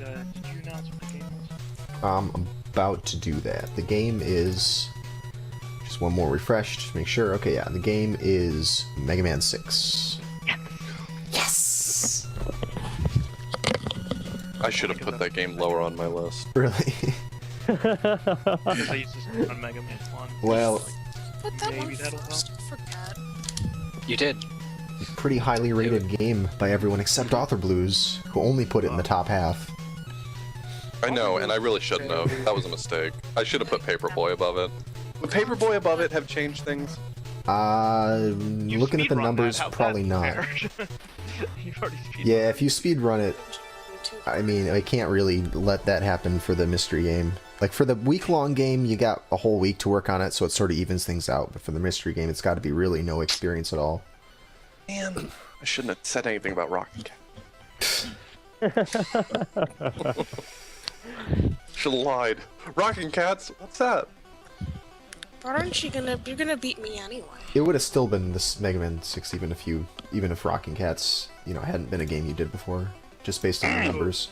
did you announce what the game was? I'm about to do that. The game is... Just one more refresh, just to make sure. Okay, yeah, the game is Mega Man 6. Yes! I should have put that game lower on my list. Really? Because I used this on Mega Man 1. Well... Put that Maybe one that'll first, I forgot. You did. Pretty highly rated game by everyone except authorblues, who only put it in the top half. I know, and I really shouldn't have. That was a mistake. I should have put Paperboy above it. Would Paperboy above it have changed things? Looking at the numbers, probably not. You've already speedrun. Yeah, if you speedrun it, I mean, I can't really let that happen for the mystery game. Like, for the week-long game, you got a whole week to work on it, so it sort of evens things out. But for the mystery game, it's got to be really no experience at all. Man, I shouldn't have said anything about Rocket Cat. Should have lied. Rockin' Cats? What's that? Aren't you gonna... You're gonna beat me anyway. It would have still been this Mega Man 6 even if Rockin' Cats, you know, hadn't been a game you did before, just based on the numbers.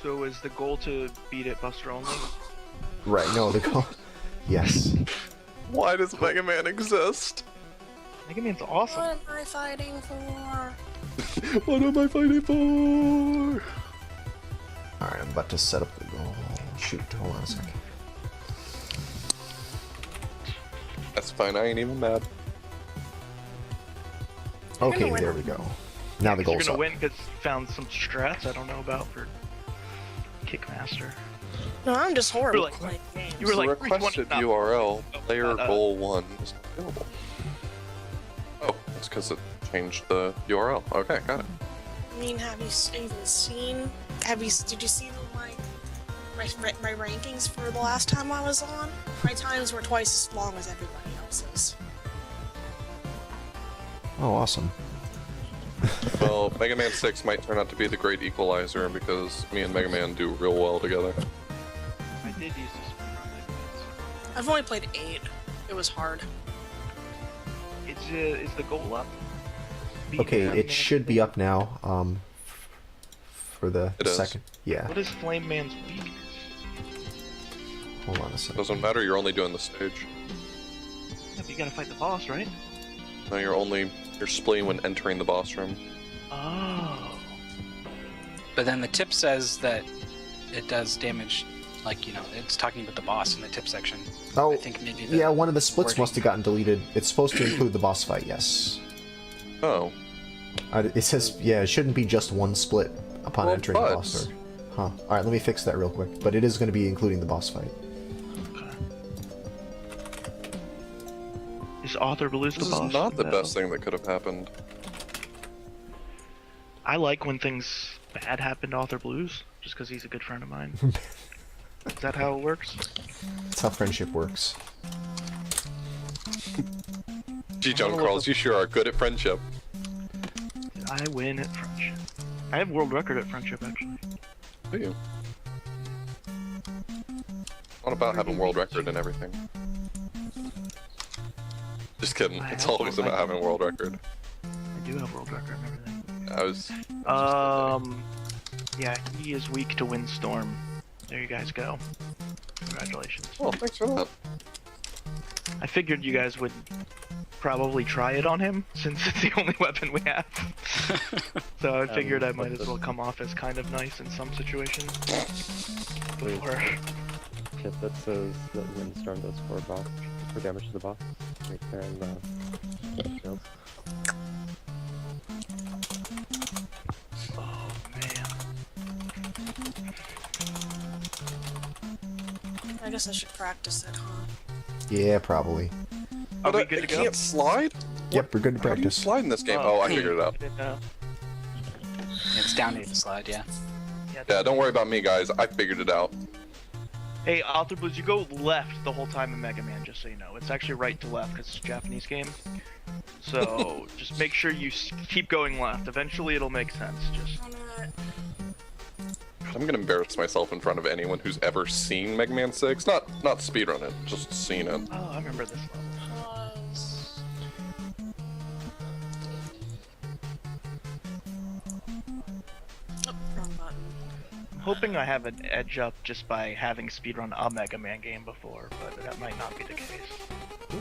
So is the goal to beat it Buster only? Right, no, the goal... Yes. Why does Mega Man exist? Mega Man's awesome. What am I fighting for? What am I fighting for? Alright, I'm about to set up the goal. Shoot, hold on a second. That's fine, I ain't even mad. Okay, there we go. Now the You're goal's gonna up. win because you found some strats I don't know about for Kickmaster. No, I'm just horrible Like- at playing games. You were The like, requested "Which one?" URL, player but, goal 1 is not available. Oh, that's because it changed the URL. Okay, got it. I mean, have you even seen... Did you see the, like, my rankings for the last time I was on? My times were twice as long as everybody else's. Oh, awesome. Well, Mega Man 6 might turn out to be the great equalizer because me and Mega Man do real well together. I did use this one. I've only played 8. It was hard. Is the goal up? Beat Okay, Mega it Man should be up now, for the It is. second. Yeah, What is Flame Man's weakness? hold on a second. Doesn't matter, you're only doing the stage. Yeah, but you gotta fight the boss, right? No, you're splitting when entering the boss room. Oh. But then the tip says that it does damage, like, you know, it's talking about the boss in the tip section. Oh, I think maybe the yeah, one of the splits wording- must have gotten deleted. It's supposed to include the boss fight, yes. Oh. It says, yeah, it shouldn't be just one split upon Well, entering the but- boss sword. Huh. Alright, let me fix that real quick. But it is going to be including the boss fight. Is authorblues the This boss? is not the No. best thing that could have happened. I like when things bad happen to authorblues, just because he's a good friend of mine. Is that how it works? That's how friendship works. Gee, johncarls, you sure are good at friendship. I win at friendship. I have world record at friendship, actually. Do you? Not about having world record and everything. Just kidding. I It's have always world about record. having world record. I do have world record and everything. I was. Yeah, he is weak to Windstorm. There you guys go. Congratulations. Oh, thanks for that. I figured you guys would probably try it on him, since it's the only weapon we have. So I figured I might as well come off as kind of nice in some situations. Before. Tip that says that Windstorm does for damage to the boss. Right there in the shield. Oh man. I guess I should practice it, huh? Yeah, probably. Are we But good to it go? can't slide? Yep, we're good to How do you practice. slide in this game? Oh, I figured it out. It's down here to slide, yeah. Yeah, don't worry about me, guys. I figured it out. Hey, authorblues, you go left the whole time in Mega Man, just so you know. It's actually right to left because it's a Japanese game. So just make sure you keep going left. Eventually, it'll make sense. Just I'm gonna embarrass myself in front of anyone who's ever seen Mega Man 6. Not speedrun it, just seen it. oh, I remember this level. pause. Oh, wrong button. hoping I have an edge up just by having speedrun a Mega Man game before, but that might not be the case.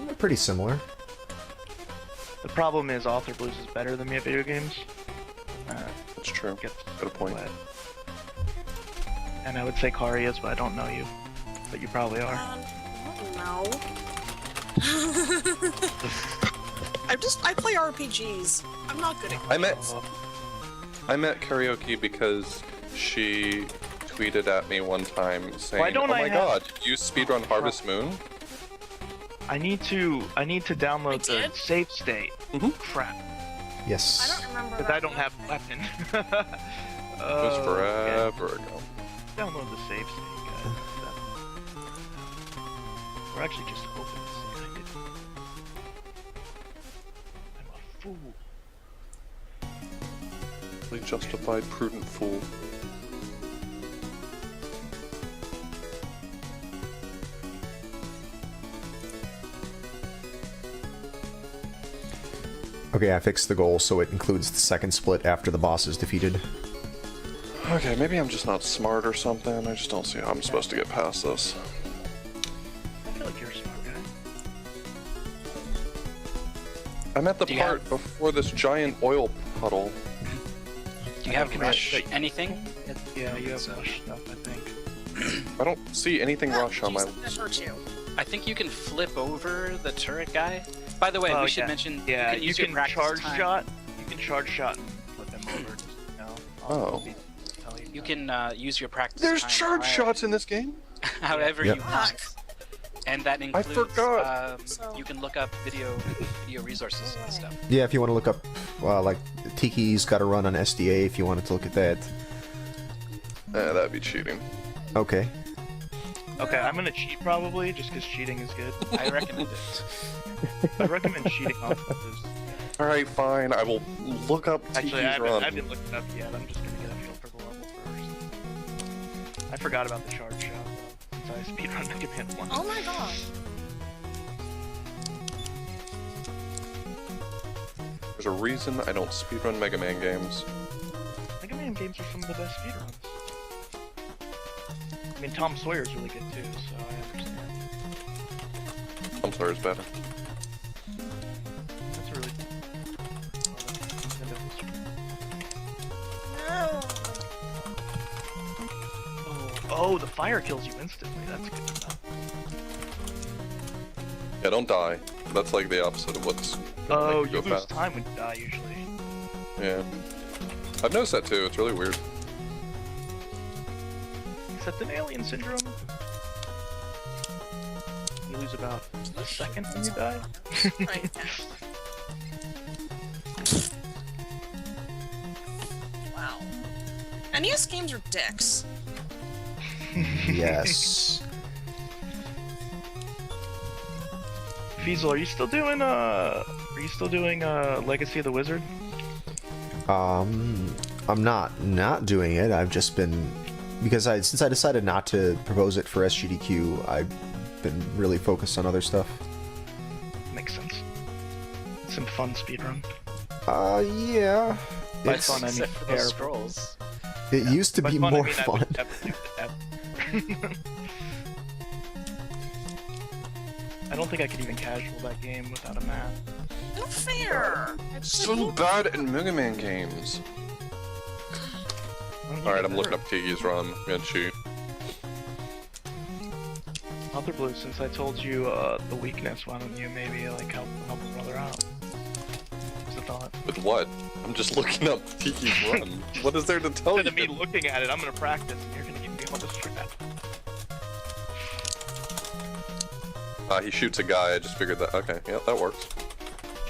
They're pretty similar. The problem is authorblues is better than me at video games. That's true. Gets Good point. wet. And I would say Kari is, but I don't know you. But you probably are. No. I play RPGs. I'm not good at I met Kariohki because she tweeted at me one time saying, Why don't "Oh I my have- god, you speedrun Harvest Moon?" I need to download the did? save state. Mhm. Crap. Yes. I don't remember. Because I don't have a weapon. It was forever ago. Download the save state, guys. Or actually just open the save state. I'm a fool. The justified prudent fool. Okay, I fixed the goal so it includes the second split after the boss is defeated. Okay, maybe I'm just not smart or something. I just don't see how I'm supposed to get past this. I feel like you're a smart guy. I'm at the Do you part before this giant oil puddle. Do you have rush anything? Yeah, you have rush stuff, I think. I don't see anything rush on my That hurt you. I think you can flip over the turret guy. By the way, Oh, we should yeah. mention Yeah, you can, use you your can practice charge time. shot. You can charge shot and flip him over. Just, Oh. Tell You can use your practice There's time charge however- shots in this game? however Yep. you want. And that includes forgot. you can look up video resources and stuff. Yeah, if you want to look up, like, Tiki's got to run on SDA if you wanted to look at that. That'd be cheating. Okay. Okay, I'm gonna cheat probably, just because cheating is good. I recommend it. I recommend cheating on this. Alright, fine. I will look up Actually, Tiki's I run. haven't looked it up yet. I'm just gonna get a feel for the level first. I forgot about the charge shot, though, since I speedrun Mega Man 1. Oh my god. There's a reason I don't speedrun Mega Man games. Mega Man games are some of the best speedruns. I mean, Tom Sawyer's really good too, so I understand. I'm sorry, it's better. That's a really Nintendo history. No. Oh, the fire kills you instantly. That's good to know. Yeah, don't die. That's like the opposite of what's Oh, make you go lose fast. time when you die usually. Yeah. I've noticed that too. It's really weird. Except in Alien Syndrome, you lose about a second when you die. Right. Wow. NES games are dicks. Yes. Feasel, are you still doing Legacy of the Wizard? I'm not doing it. I've just been, because since I decided not to propose it for SGDQ, I've been really focused on other stuff. Makes sense. Some fun speedrun. Yeah. By It's, fun, I mean Except for those terrible. scrolls. it used to By be fun, more I mean I fun. would never do that. I don't think I could even casual that game without a map. No fair. So bad at Mega Man games. Alright, I'm looking up Tiki's run. I'm gonna cheat. authorblues, since I told you the weakness, why don't you maybe like help a brother out? Just a thought. With what? I'm just looking up Tiki's run. What is there to tell you? Instead of me looking at it, I'm gonna practice, and you're gonna give me all this crap. He shoots a guy. I just figured that. Okay, yeah, that works.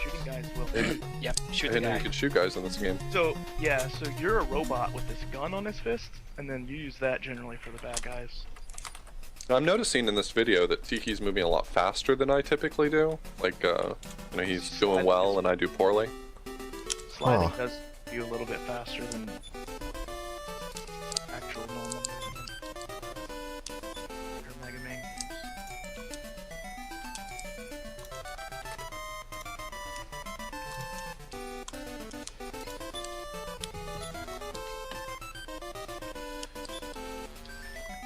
Shooting guys will. Yep, shoot I the didn't know guy. you could shoot guys in this game. So yeah, so you're a robot with this gun on his fist, and then you use that generally for the bad guys. Now, I'm noticing in this video that Tiki's moving a lot faster than I typically do. Like, he's doing well and I do poorly. Sliding Huh. does you a little bit faster than actual normal movement. Your Mega Man games.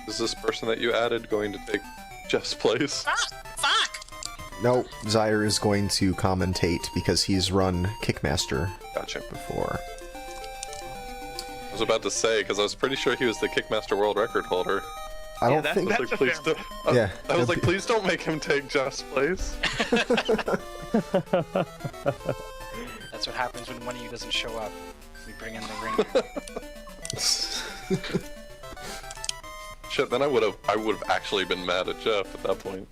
Is this person that you added going to take Jeff's place? Ah, fuck! No, Zyre is going to commentate because he's run Kickmaster Gotcha. before. I was about to say, because I was pretty sure he was the Kickmaster World Record holder. I don't that's- think. I was like, a please fair don't. Yeah. I was like, please don't make him take Jeff's place. That's what happens when one of you doesn't show up. We bring in the ringer. Shit, then I would have actually been mad at Jeff at that point.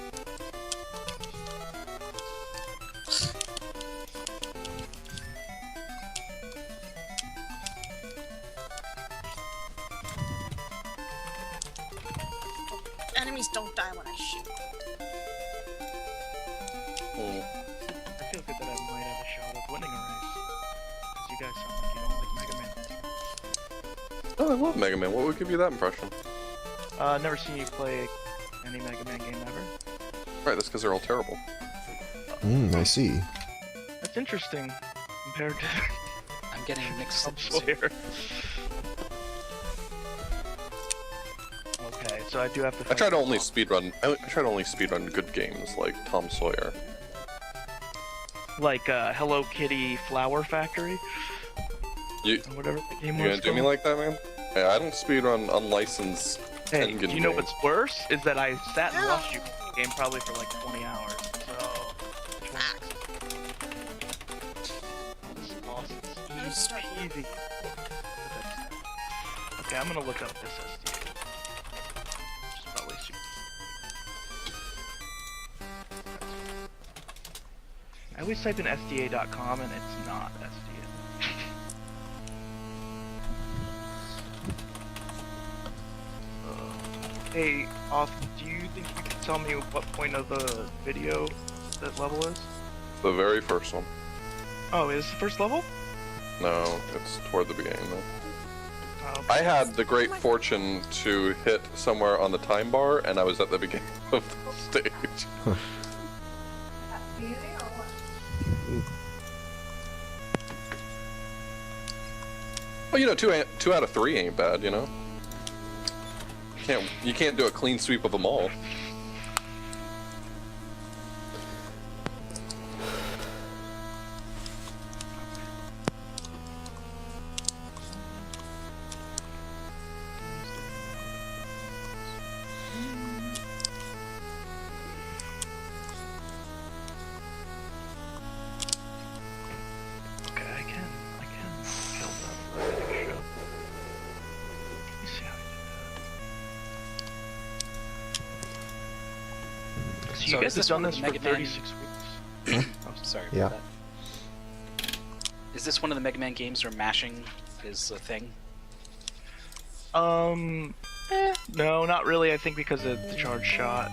Enemies don't die when I shoot. Hmm. I feel good that I might have a shot of winning a race. Because you guys sound like you don't like Mega Man. Oh, I love Mega Man. What would give you that impression? Never seen you play any Mega Man game ever. Right, that's because they're all terrible. I see. That's interesting compared to I'm getting mixed Tom signals here. Sawyer. Okay, so I do have to. I try to only speedrun. I try to only speedrun good games like Tom Sawyer. Like Hello Kitty Flower Factory. You Or whatever the game you was. gonna do me called. like that, man? Yeah, I don't speedrun unlicensed. Hey, Tengen you know games. what's worse is that I sat and watched you play the game probably for like 20 hours. So. which one is it? This is awesome. This is easy. Okay, I'm gonna look up this SDA. Which is probably super. I always type in SDA.com and it's not SDA. Hey, do you think you can tell me what point of the video that level is? The very first one. Oh, is the first level? No, it's toward the beginning though. Oh, I had the great fortune to hit somewhere on the time bar, and I was at the beginning of the stage. Well, you know, two out of 3 ain't bad, you know. You can't do a clean sweep of them all. okay, I can kill them. Let me see how I do that. So you So guys is have this done one of this the for Mega Man- 36 weeks. Oh, sorry. Yeah. about that. Is this one of the Mega Man games where mashing is a thing? No, not really. I think because of the charge shot,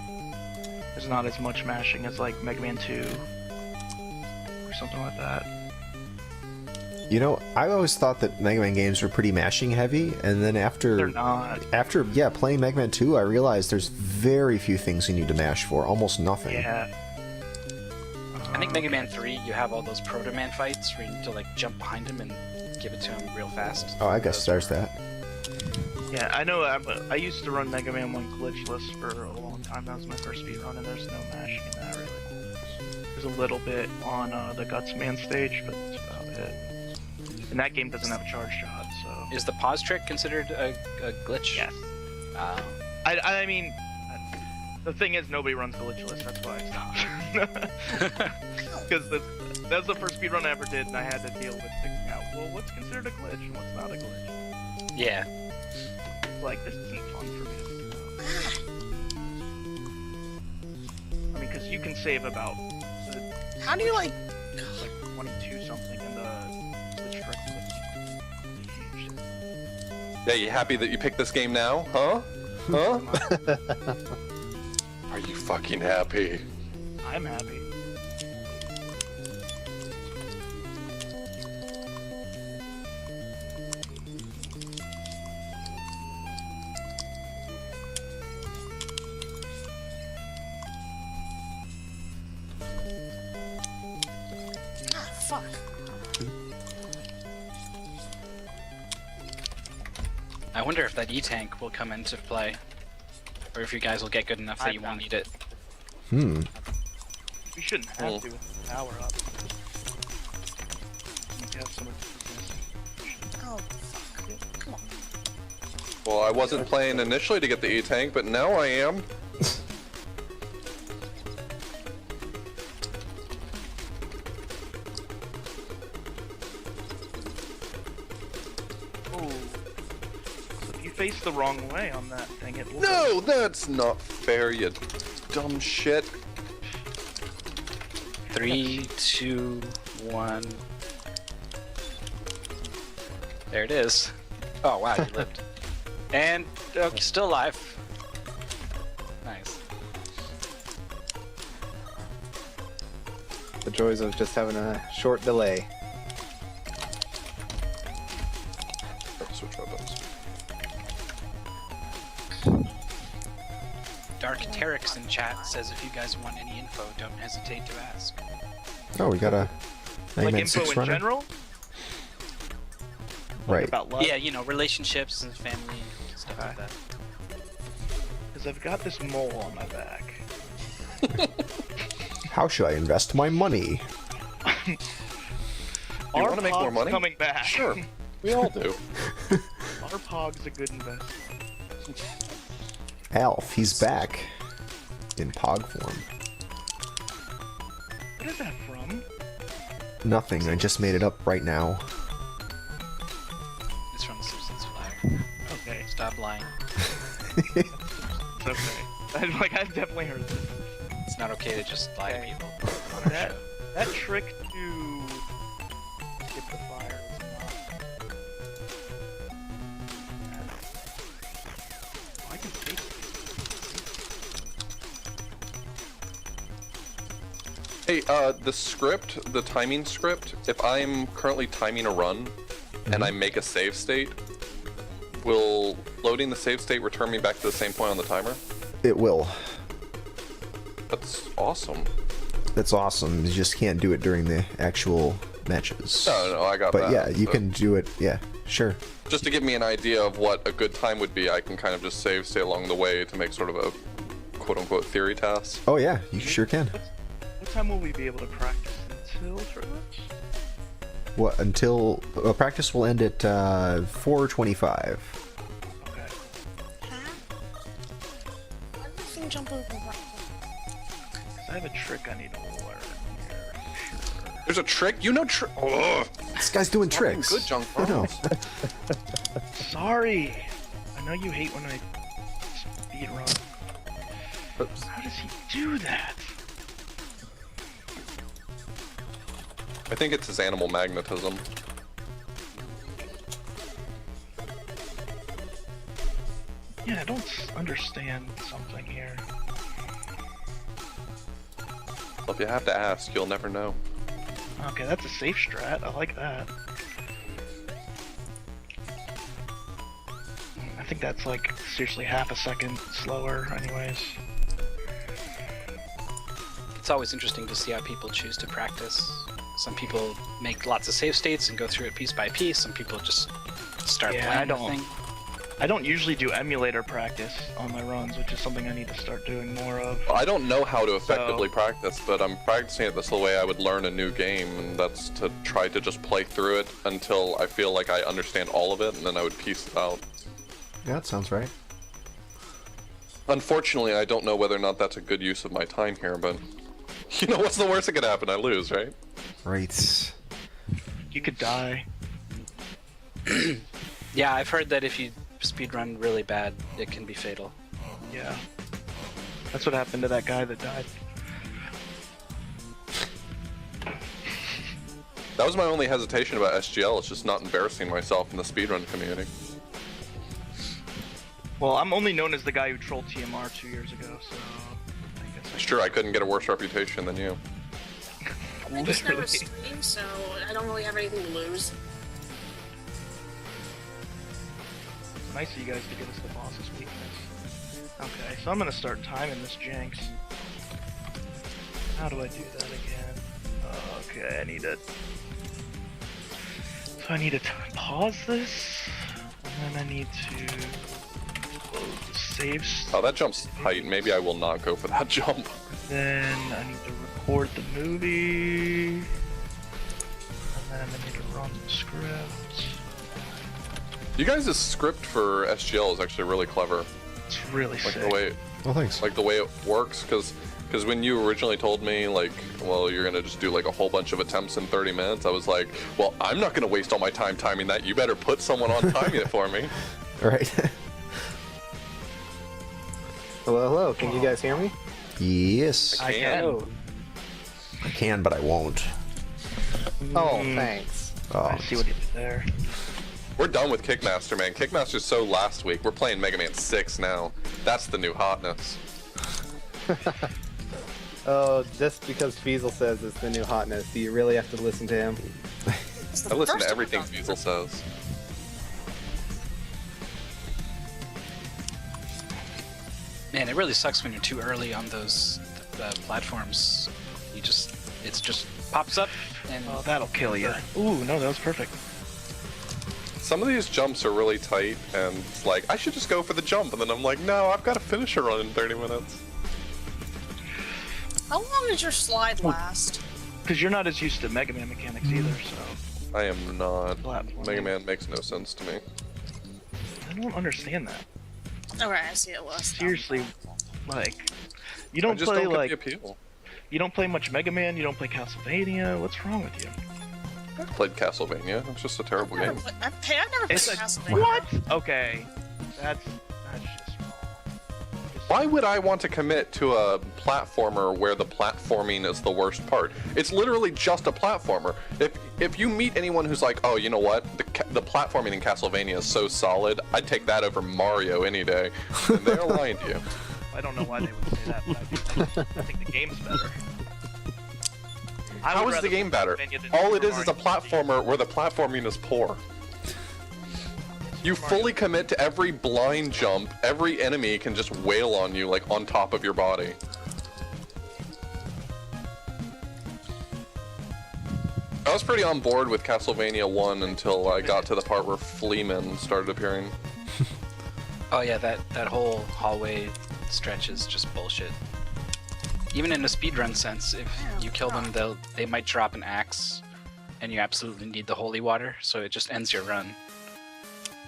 there's not as much mashing as like Mega Man 2 or something like that. You know, I always thought that Mega Man games were pretty mashing heavy, and then They're after not. playing Mega Man 2, I realized there's very few things you need to mash for, almost nothing. Yeah. I think Mega Man 3, you have all those Proto Man fights where you need to like jump behind him and give it to him real fast. Oh, I guess there's that. Yeah, I know. I used to run Mega Man 1 glitchless for a long time. That was my first speedrun, and there's no mashing in that really. There's a little bit on the Guts Man stage, but that's about it. And that game doesn't have a charge shot, so. Is the pause trick considered a glitch? Yes. Uh, I mean, the thing is, nobody runs glitchless. That's why I stopped. Because that's the first speedrun I ever did, and I had to deal with figuring out, well, what's considered a glitch and what's not a glitch. yeah. Like, this isn't fun for me to figure out. I mean, because you can save about How do you like? like 22 something in the glitch trick. Yeah, you happy that you picked this game now? Huh? Huh? Are you fucking happy? I'm happy. Ah, fuck. I wonder if that E-Tank will come into play. Or if you guys will get good enough that you won't need it. Hmm. We shouldn't have to with the power up. You have some Oh, fuck. Come on. Well, I wasn't playing initially to get the E-Tank, but now I am. Oh. So if you face the wrong way on that thing, it will. No, that's not fair, you dumb shit. 3, 2, 1. There it is. Oh wow, you lived. And still alive. Nice. The joys of just having a short delay. Switch weapons. Dark Terex in chat says if you guys want any info, don't hesitate to ask. Oh, we got a Like 9 info 6 in runner. general? Right. About love? Yeah, you know, relationships and family and stuff like that. Because I've got this mole on my back. How should I invest my money? You want to make more money? Coming back. Sure. We all do. Our Pog's a good investment. Alf, he's back. In Pog form. What is that from? Nothing, I just made it up right now. It's from the Simpsons Flyer. Okay, Stop lying. it's okay. I've definitely heard this. It's not okay to just lie to Okay. people on our That show. that trick to skip the fire is not. Oh, I can take Hey, the script, the timing script, if I'm currently timing a run and I make a save state, will loading the save state return me back to the same point on the timer? It will. That's awesome. That's awesome. You just can't do it during the actual matches. No, I got But that. yeah, you But can do it. Yeah, sure. just to give me an idea of what a good time would be, I can kind of just save state along the way to make sort of a quote-unquote theory task. Oh yeah, you sure can. What time will we be able to practice until tournaments? What until practice will end at 4:25. Okay. Huh? Why did the thing jump over right? 'Cause I have a trick I need to learn here. There's a trick? You know trick? Oh, This guy's doing tricks. good, John I know. Sorry! I know you hate when I speed run. Oops. How does he do that? I think it's his animal magnetism. Yeah, I don't understand something here. Well, if you have to ask, you'll never know. Okay, that's a safe strat. I like that. I think that's like seriously half a second slower anyways. It's always interesting to see how people choose to practice. Some people make lots of save states and go through it piece by piece. Some people just start Yeah, playing I the don't. thing. I don't usually do emulator practice on my runs, which is something I need to start doing more of. I don't know how to effectively practice, but I'm practicing it this the way I would learn a new game, and that's to try to just play through it until I feel like I understand all of it, and then I would piece it out. Yeah, that sounds right. Unfortunately, I don't know whether or not that's a good use of my time here, but you know what's the worst that could happen? I lose, right? Right. You could die. Yeah, I've heard that if you speedrun really bad, it can be fatal. Yeah. That's what happened to that guy that died. That was my only hesitation about SGL, it's just not embarrassing myself in the speedrun community. Well, I'm only known as the guy who trolled TMR 2 years ago, so I guess It's true, I couldn't get a worse reputation than you. I just never Literally. stream, so I don't really have anything to lose. Nice of you guys to give us the boss's weakness. Okay, so I'm gonna start timing this Jinx. How do I do that again? Okay, I need to... So I need to pause this, and then I need to close saves. Oh, that jump's tight. Maybe I will not go for that jump. Then I need to record the movie. And then I need to run the script. You guys' script for SGL is actually really clever. It's really Like sick. the way, Oh, thanks. like the way it works, because when you originally told me, like, well, you're gonna just do like a whole bunch of attempts in 30 minutes, I was like, well, I'm not gonna waste all my time timing that. You better put someone on timing it for me. Right. Hello, hello. Can you guys hear me? Yes. I can. I can, but I won't. Oh, thanks. Oh, I see what you did there. We're done with Kickmaster, man. Kickmaster's so last week. We're playing Mega Man 6 now. That's the new hotness. Oh, just because Feasel says it's the new hotness, do you really have to listen to him? It's the I listen first to everything one. Feasel says. Man, it really sucks when you're too early on those platforms. It just pops up and Oh, that'll kill you. Ooh, no, that was perfect. Some of these jumps are really tight, and it's like, I should just go for the jump, and then I'm like, no, I've got to finish a run in 30 minutes. How long did your slide last? Because you're not as used to Mega Man mechanics either, so. I am not. Platform. Mega Man makes no sense to me. I don't understand that. Okay, I see it was. Seriously, like, you I don't just play don't get like the appeal. you don't play much Mega Man. You don't play Castlevania. What's wrong with you? I've played Castlevania. It's just a terrible game. I've never played It's a- Castlevania. What? Okay, that's just wrong. Why would I want to commit to a platformer where the platforming is the worst part? It's literally just a platformer. If you meet anyone who's like, oh, you know what, the platforming in Castlevania is so solid, I'd take that over Mario any day, then they're lying to you. I don't know why they would say that, but I think the game's better. I How would is the rather game play better? Castlevania than All it Super is a Mario. platformer where the platforming is poor. You fully commit to every blind jump, every enemy can just wail on you, like, on top of your body. I was pretty on board with Castlevania 1 until I got to the part where Fleamen started appearing. oh yeah, that whole hallway stretch is just bullshit. Even in a speedrun sense, if you kill them, they might drop an axe, and you absolutely need the holy water, so it just ends your run.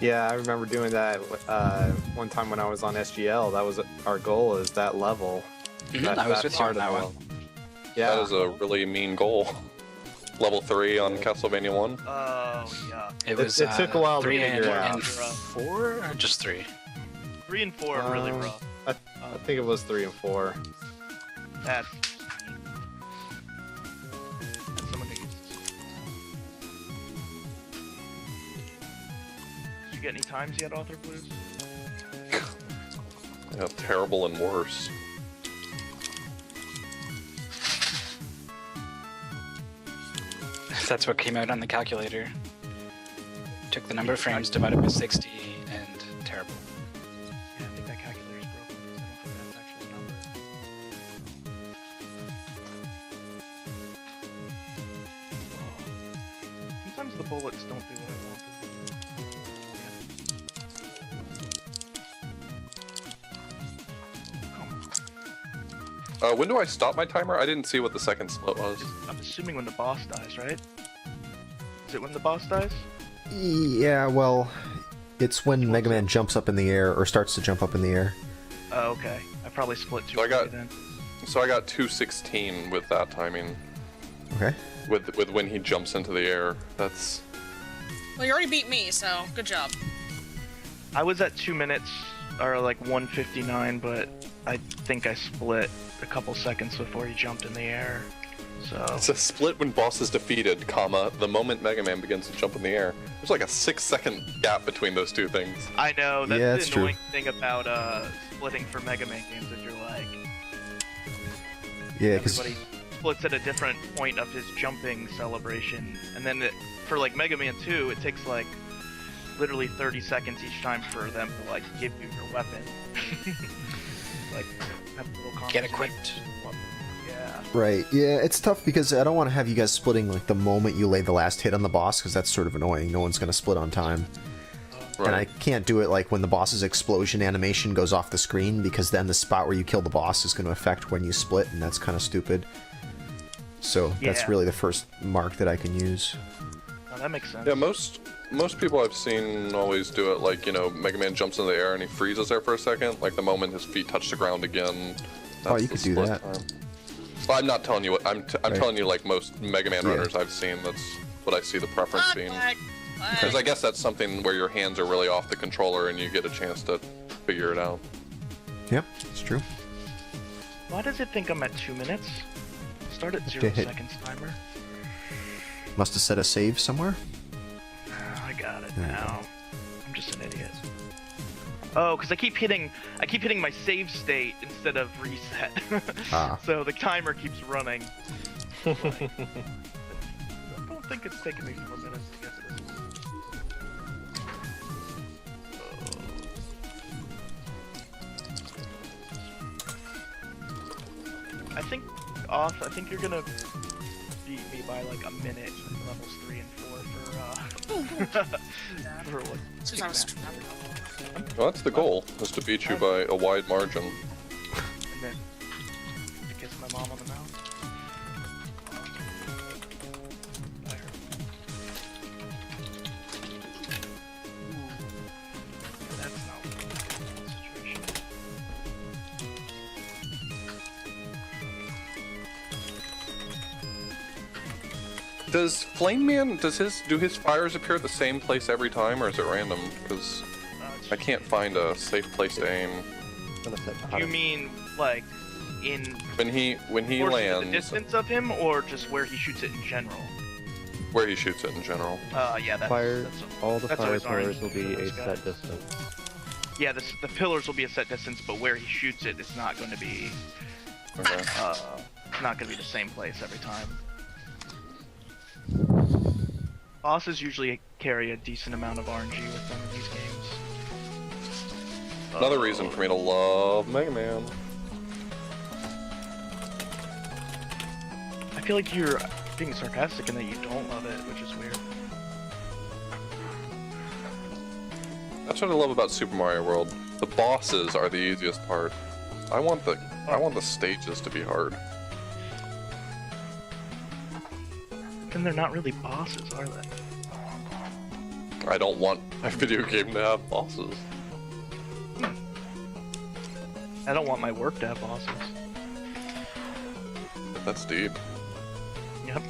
Yeah, I remember doing that one time when I was on SGL. That was our goal, is that level. I was with you part on of that the one. level. Yeah. That is a really mean goal. Level 3 on Castlevania 1. Oh yeah, It was it took a while to 3 and, figure out. and 4 or just 3? 3 and 4 are really rough. I think it was 3 and 4. That's someone needs. Did you get any times yet, authorblues? Yeah, terrible and worse. That's what came out on the calculator. Took the number of frames divided by 60 and terrible. Yeah, I think that calculator's broken. I don't think that's actually a number. Sometimes the bullets don't do what I want them to do. When do I stop my timer? I didn't see what the second split was. I'm assuming when the boss dies, right? Is it when the boss dies? Yeah, well, it's when Mega Man jumps up in the air, or starts to jump up in the air. Oh, okay. I probably split too So I early got- then. So I got 2:16 with that timing. Okay. With when he jumps into the air. That's Well, you already beat me, so good job. I was at 2 minutes, or like 1:59, but I think I split a couple seconds before he jumped in the air. So it's a split when boss is defeated, comma, the moment Mega Man begins to jump in the air. There's like a 6-second gap between those two things. I know that's Yeah, the that's true. annoying thing about splitting for Mega Man games is you're like Yeah, because everybody splits at a different point of his jumping celebration, and then for like Mega Man 2, it takes like literally 30 seconds each time for them to like give you your weapon. Like have a little Get conversation. equipped. Yeah. right, yeah, it's tough because I don't want to have you guys splitting like the moment you lay the last hit on the boss, because that's sort of annoying. No one's gonna split on time. And I can't do it like when the boss's explosion animation goes off the screen, because then the spot where you kill the boss is going to affect when you split, and that's kind of stupid. So that's Yeah. really the first mark that I can use. Oh, that makes sense. Yeah, most people I've seen always do it like, you know, Mega Man jumps in the air and he freezes there for a second. Like the moment his feet touch the ground again. Oh, that's you the could do split that. time. Well, I'm not telling you what I'm Right. telling you like most Mega Man Yeah. runners I've seen. That's what I see the preference being. Because I guess that's something where your hands are really off the controller and you get a chance to figure it out. Yep, it's true. Why does it think I'm at 2 minutes? Start at 0 to hit. seconds timer. Must have set a save somewhere. Oh, I got it There you now. I'm just an idiot. Oh, because I keep hitting my save state instead of reset. Ah. So the timer keeps running. I don't think it's taking me 4 minutes to get to this. I think you're gonna beat me by like a minute in levels 3 and 4 for what? Since I was Well, that's the goal, is to beat you by a wide margin. And then to kiss my mom on the mouth. There. That's not what the situation. Does Flame Man, do his fires appear at the same place every time, or is it random? Because I can't find a safe place to aim. Do you mean like in When he portion of the lands, distance of him, or just where he shoots it in general? where he shoots it in general. Yeah, that's Fire, that's all the that's fire always pillars orange will be for a those guys. set distance. Yeah, the pillars will be a set distance, but where he shoots it, it's not going to be Okay. not going to be the same place every time. Bosses usually carry a decent amount of RNG with them in these games. Another reason for me to love Mega Man. I feel like you're being sarcastic in that you don't love it, which is weird. That's what I love about Super Mario World. The bosses are the easiest part. I want the stages to be hard. And they're not really bosses, are they? I don't want my video game to have bosses. I don't want my work to have bosses. That's deep. Yep.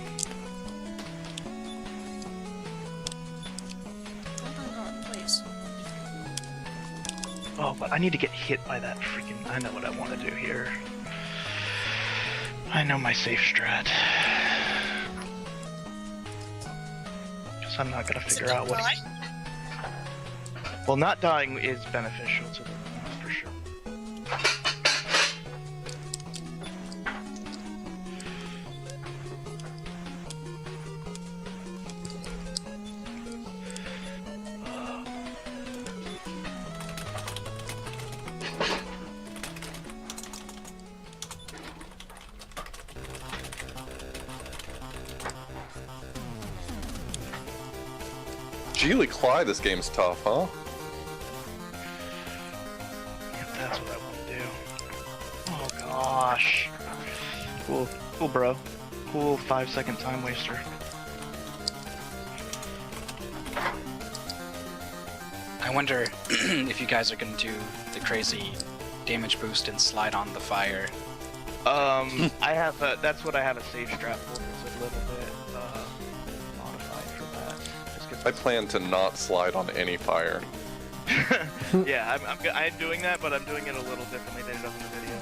Please. Oh, but I need to get hit by that freaking... I know what I want to do here. I know my safe strat. Just I'm not gonna figure out what... Well, not dying is beneficial to the for sure. Geely Cly, this game's tough, huh? Yeah, that's what I want to do. Oh gosh. Cool, cool, bro. Cool 5-second time waster. I wonder if you guys are gonna do the crazy damage boost and slide on the fire. I have a, that's what I have a save strat for. It's a little bit modified for that. Just 'cause I plan to not slide on any fire. yeah, I'm doing that, but I'm doing it a little differently than it does in the video.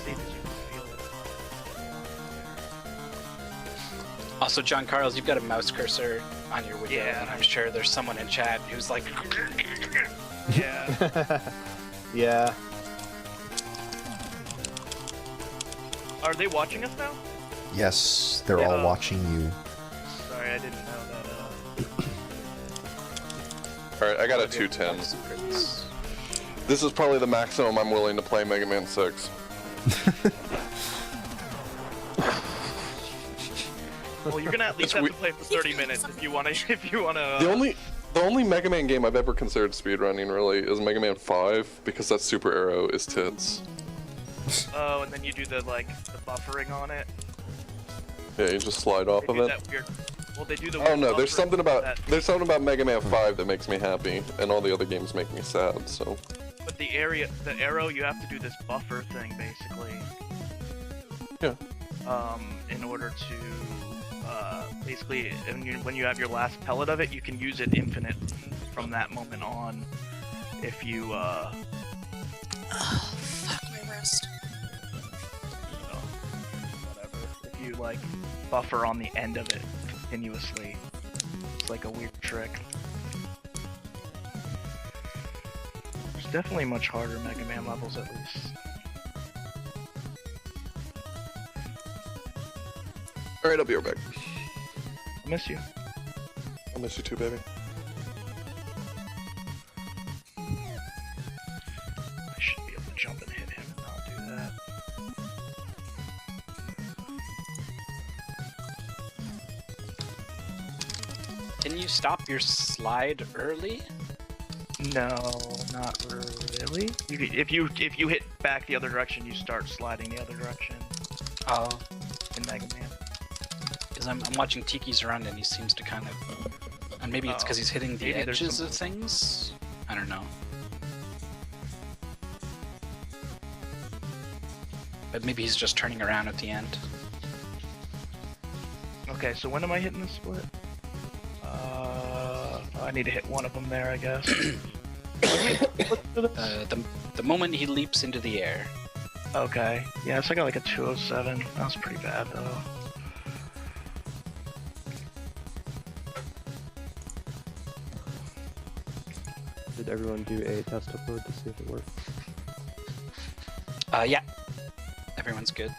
Safe as you can feel it. Also, John Carls, you've got a mouse cursor on your window, Yeah. and I'm sure there's someone in chat who's like, Yeah. Yeah. Are they watching us now? Yes, they're all Yeah. watching you. Sorry, I didn't know that. Alright, I got a 210. This is probably the maximum I'm willing to play Mega Man 6. Well, you're gonna at least have to play for 30 minutes if you wanna. The only Mega Man game I've ever considered speedrunning really is Mega Man 5 because that Super Arrow is tits. Oh, and then you do the buffering on it. Yeah, you just slide off They of do it. that weird. Well, they do the. I don't weird know. There's buffering something about that- Mega Man 5 that makes me happy, and all the other games make me sad. So. But the arrow, you have to do this buffer thing basically. Yeah. In order to, basically, when you have your last pellet of it, you can use it infinite from that moment on. If you, Oh, fuck my wrist. whatever. If you buffer on the end of it continuously, it's like a weird trick. There's definitely much harder Mega Man levels, at least. Alright, I'll be right back. I miss you. I miss you too, baby. I should be able to jump and hit him and not do that. Can you stop your slide early? No, not really. If you hit back the other direction, you start sliding the other direction Oh, in Mega Man. because I'm watching Tiki's run and he seems to kind of, and maybe it's because he's hitting the Maybe there's edges of something- things. I don't know. But maybe he's just turning around at the end. Okay, so when am I hitting the split? I need to hit one of them there, I guess. The moment he leaps into the air. Okay, yeah, so I got like a 207. That was pretty bad though. Did everyone do a test upload to see if it works? Yeah. Everyone's good.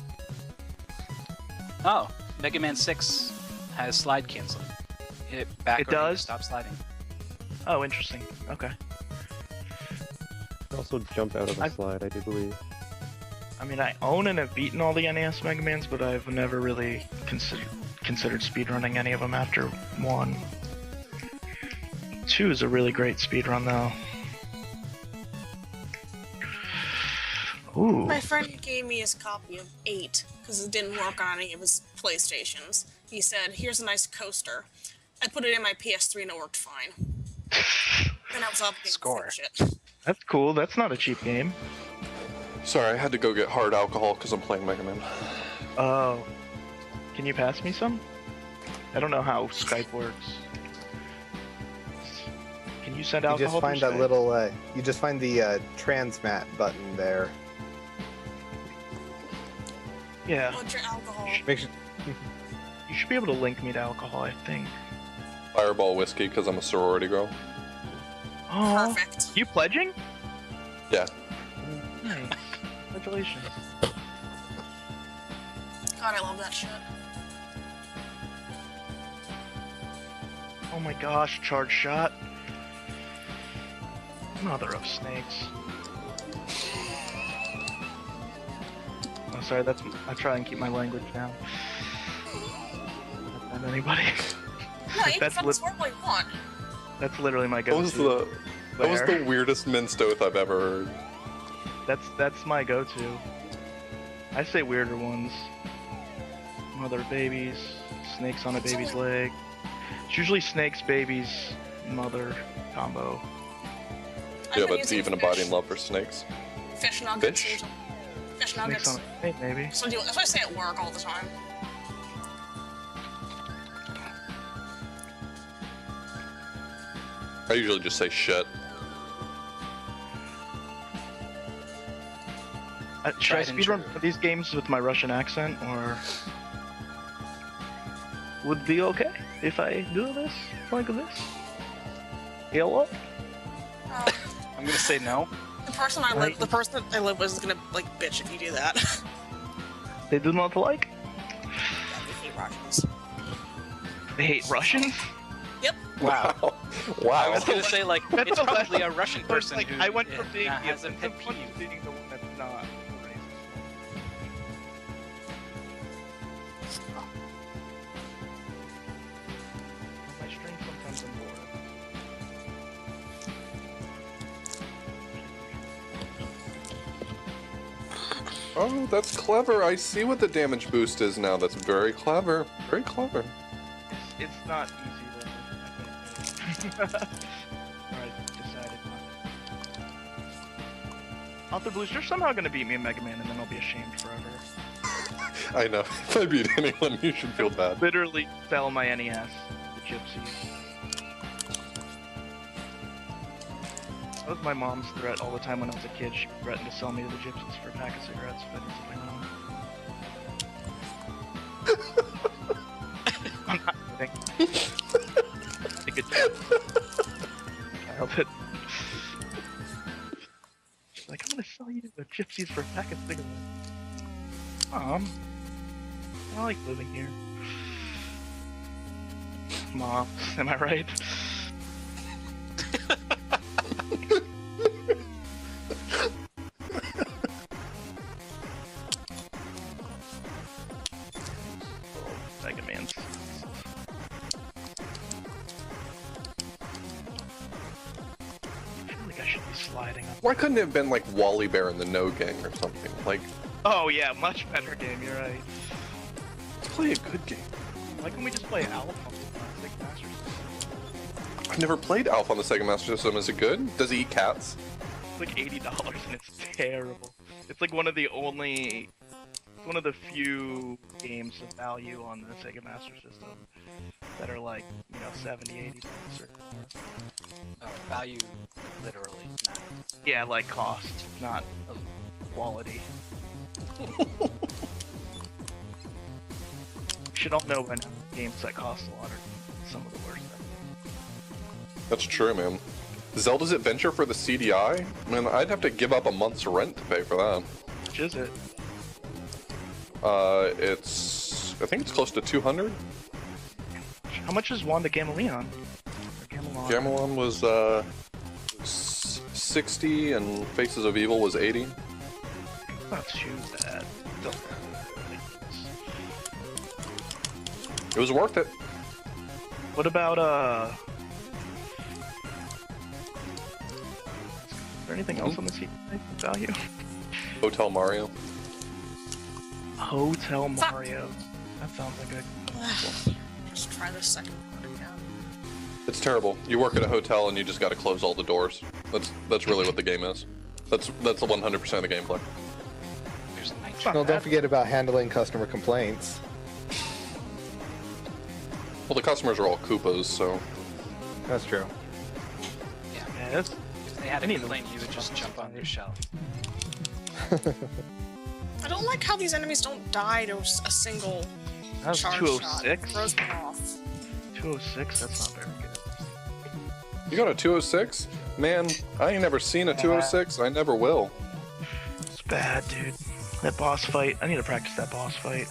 Oh, Mega Man 6 has slide cancel. Hit back It or you does? stop sliding. Oh, interesting. Okay. You can also jump out of a slide, I do believe. I mean, I own and have beaten all the NES Mega Mans, but I've never really considered speedrunning any of them after 1. 2 is a really great speedrun, though. Ooh. My friend gave me his copy of 8 because it didn't work on any of his PlayStations. He said, "Here's a nice coaster." I put it in my PS3 and it worked fine. Then I was up Score. shit. That's cool. That's not a cheap game. Sorry, I had to go get hard alcohol because I'm playing Mega Man. Oh. Can you pass me some? I don't know how Skype works. Can you send You alcohol? just find through that Skype? little, you just find the transmat button there. What's Yeah. your alcohol? Make sure. You should be able to link me to alcohol, I think. Fireball whiskey because I'm a sorority girl. Oh. Perfect. You pledging? Yeah. Nice. Congratulations. God, I love that shit. Oh my gosh, charge shot. Mother of snakes. Oh, sorry, I try and keep my language down. Not offend anybody. No, you can That's fucking lit- swear all you want. That's literally my That go-to. was the weirdest minced oath I've ever heard. That's my go-to. I say weirder ones. Mother of babies, snakes on a baby's leg. It's usually snakes, babies, mother combo. Do you I've have been a using deep and abiding love for snakes? Fish nuggets. Fish? usually. Fish Snakes nuggets. on a snake, maybe. That's what I say at work all the time. I usually just say shit. Should I Tried and speedrun true. these games with my Russian accent, or would it be okay if I do this like this? Hello? I'm gonna say no. The person I live with is gonna bitch if you do that. They do not like. They hate Russians. They hate Russians. Yep. Wow. I Wow. was gonna say That's it's the probably best- a Russian But person like, who I went from being has a the pet one peeve. to being the one that's not racist. Oh, that's clever. I see what the damage boost is now. That's very clever. Very clever. It's not easy though. I can't. Alright, decided not. authorblues, you're somehow gonna beat me in Mega Man and then I'll be ashamed forever. I know. If I beat anyone, you should feel bad. Literally sell my NES, the gypsies. That was my mom's threat all the time when I was a kid. She threatened to sell me to the gypsies for a pack of cigarettes if I didn't say no. I'm not kidding. A good childhood. She's like, I'm gonna sell you to the gypsies for a pack of cigarettes. Mom, I like living here. Mom, am I right? Mega Man. I feel like I should be sliding up. Why couldn't it have been like Wally Bear in the No Gang or something? Like, Oh yeah, much better game, you're right. let's play a good game. Why can't we just play Alpha on the Sega Master System? I've never played Alpha on the Sega Master System. Is it good? Does he eat cats? It's like $80 and it's terrible. It's like one of the few games of value on the Sega Master System that are like, you know, 70, 80 bucks or more. Value, literally. Not. Yeah, like cost, not quality. You should all know by now games that cost a lot are some of the worst. That's true, man. Zelda's Adventure for the CDI? Man, I'd have to give up a month's rent to pay for that. Which is it? I think it's close to 200. How much is Wanda Gamaleon? Gamelon was 60 and Faces of Evil was 80. Not too bad. Don't It was worth it. What about is there anything else on the CD value? Hotel Mario. Hotel Mario. That sounds like a Let's try the second one again. It's terrible. You work at a hotel and you just gotta close all the doors. That's really what the game is. That's 100% of the gameplay. There's a night Well, don't forget about handling customer complaints. Well, the customers are all Koopas, so... That's true. Yeah. yes. If they had a complaint, you would just jump on their shelf. I don't like how these enemies don't die to a single That was charge 206. shot. It throws me off. 206. That's not very good. You got a 206? Man, I ain't never seen a 206. I never will. It's bad, dude. That boss fight. I need to practice that boss fight.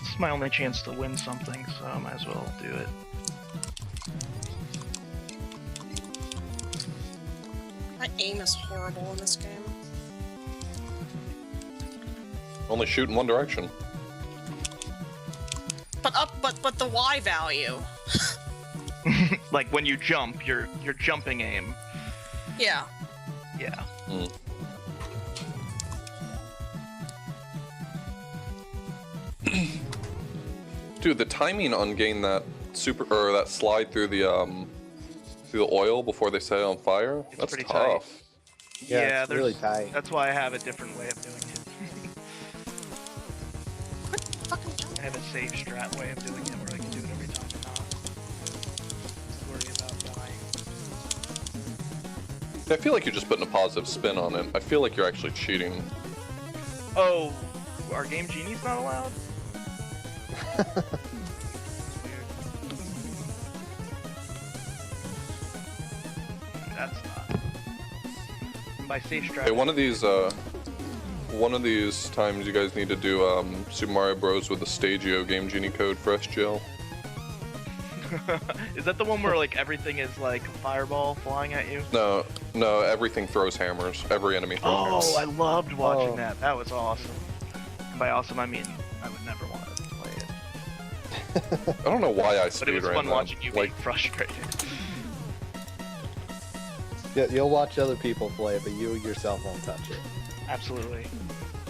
It's my only chance to win something, so I might as well do it. My aim is horrible in this game. Only shoot in one direction. But the Y value. Like when you jump, your jumping aim. Yeah. Yeah. Mm. Dude, the timing on getting that that slide through the oil before they set it on fire, It's that's pretty tough. Yeah, it's really there's- tight. That's why I have a different way of doing it. Quit fucking jumping. I have a save strat way of doing it where I can do it every time and not worry about dying. I feel like you're just putting a positive spin on it. I feel like you're actually cheating. Oh, our game genie's not allowed? That's not. My save strat. Hey, one of these times you guys need to do Super Mario Bros. With the Stagio Game Genie code for SGL. Is that the one where like everything is like a fireball flying at you? No, everything throws hammers. Every enemy throws Oh, I hammers. loved watching Oh. that. That was awesome. And by awesome, I mean I would never want to play it. I don't know why I But it was speedran fun that. watching you Like, being frustrated. Yeah, you'll watch other people play, but you yourself won't touch it. Absolutely.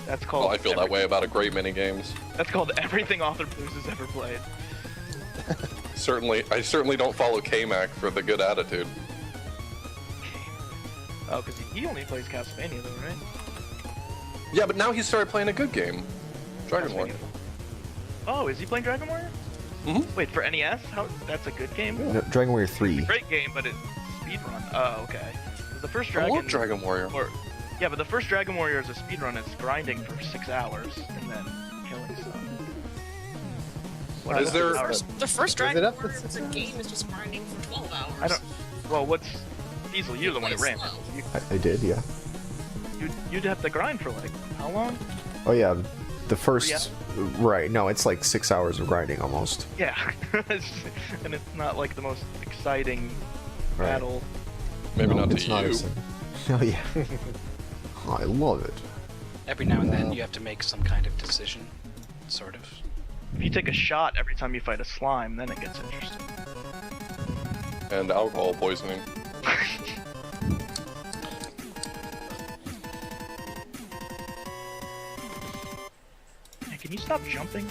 That's called. Well, I feel that way about a great many games. That's called everything authorblues has ever played. I certainly don't follow K-Mac for the good attitude. Oh, because he only plays Castlevania though, right? Yeah, but now he started playing a good game, Dragon Warrior. Oh, is he playing Dragon Warrior? Mm-hmm. Wait, for NES? That's a good game? No, Dragon Warrior 3. Great game, but it's speedrun. Oh, okay. 'Cause the first I Dragon... love Dragon Warrior. Yeah, but the first Dragon Warrior is a speedrun. It's grinding for 6 hours and then killing stuff. Is there... The first Dragon it up? Warrior as a game is just grinding for 12 hours. I don't... Well, what's... Feasel, you're the one who ran. I did, yeah. You'd have to grind for like, how long? Oh yeah, the first... Right, no, it's like 6 hours of grinding almost. Yeah. And it's not like the most exciting Right. battle. Maybe No, not it's to not you. as- Oh yeah. I love it. Every now and then you have to make some kind of decision, sort of. If you take a shot every time you fight a slime, then it gets interesting. And alcohol poisoning. Hey, can you stop jumping,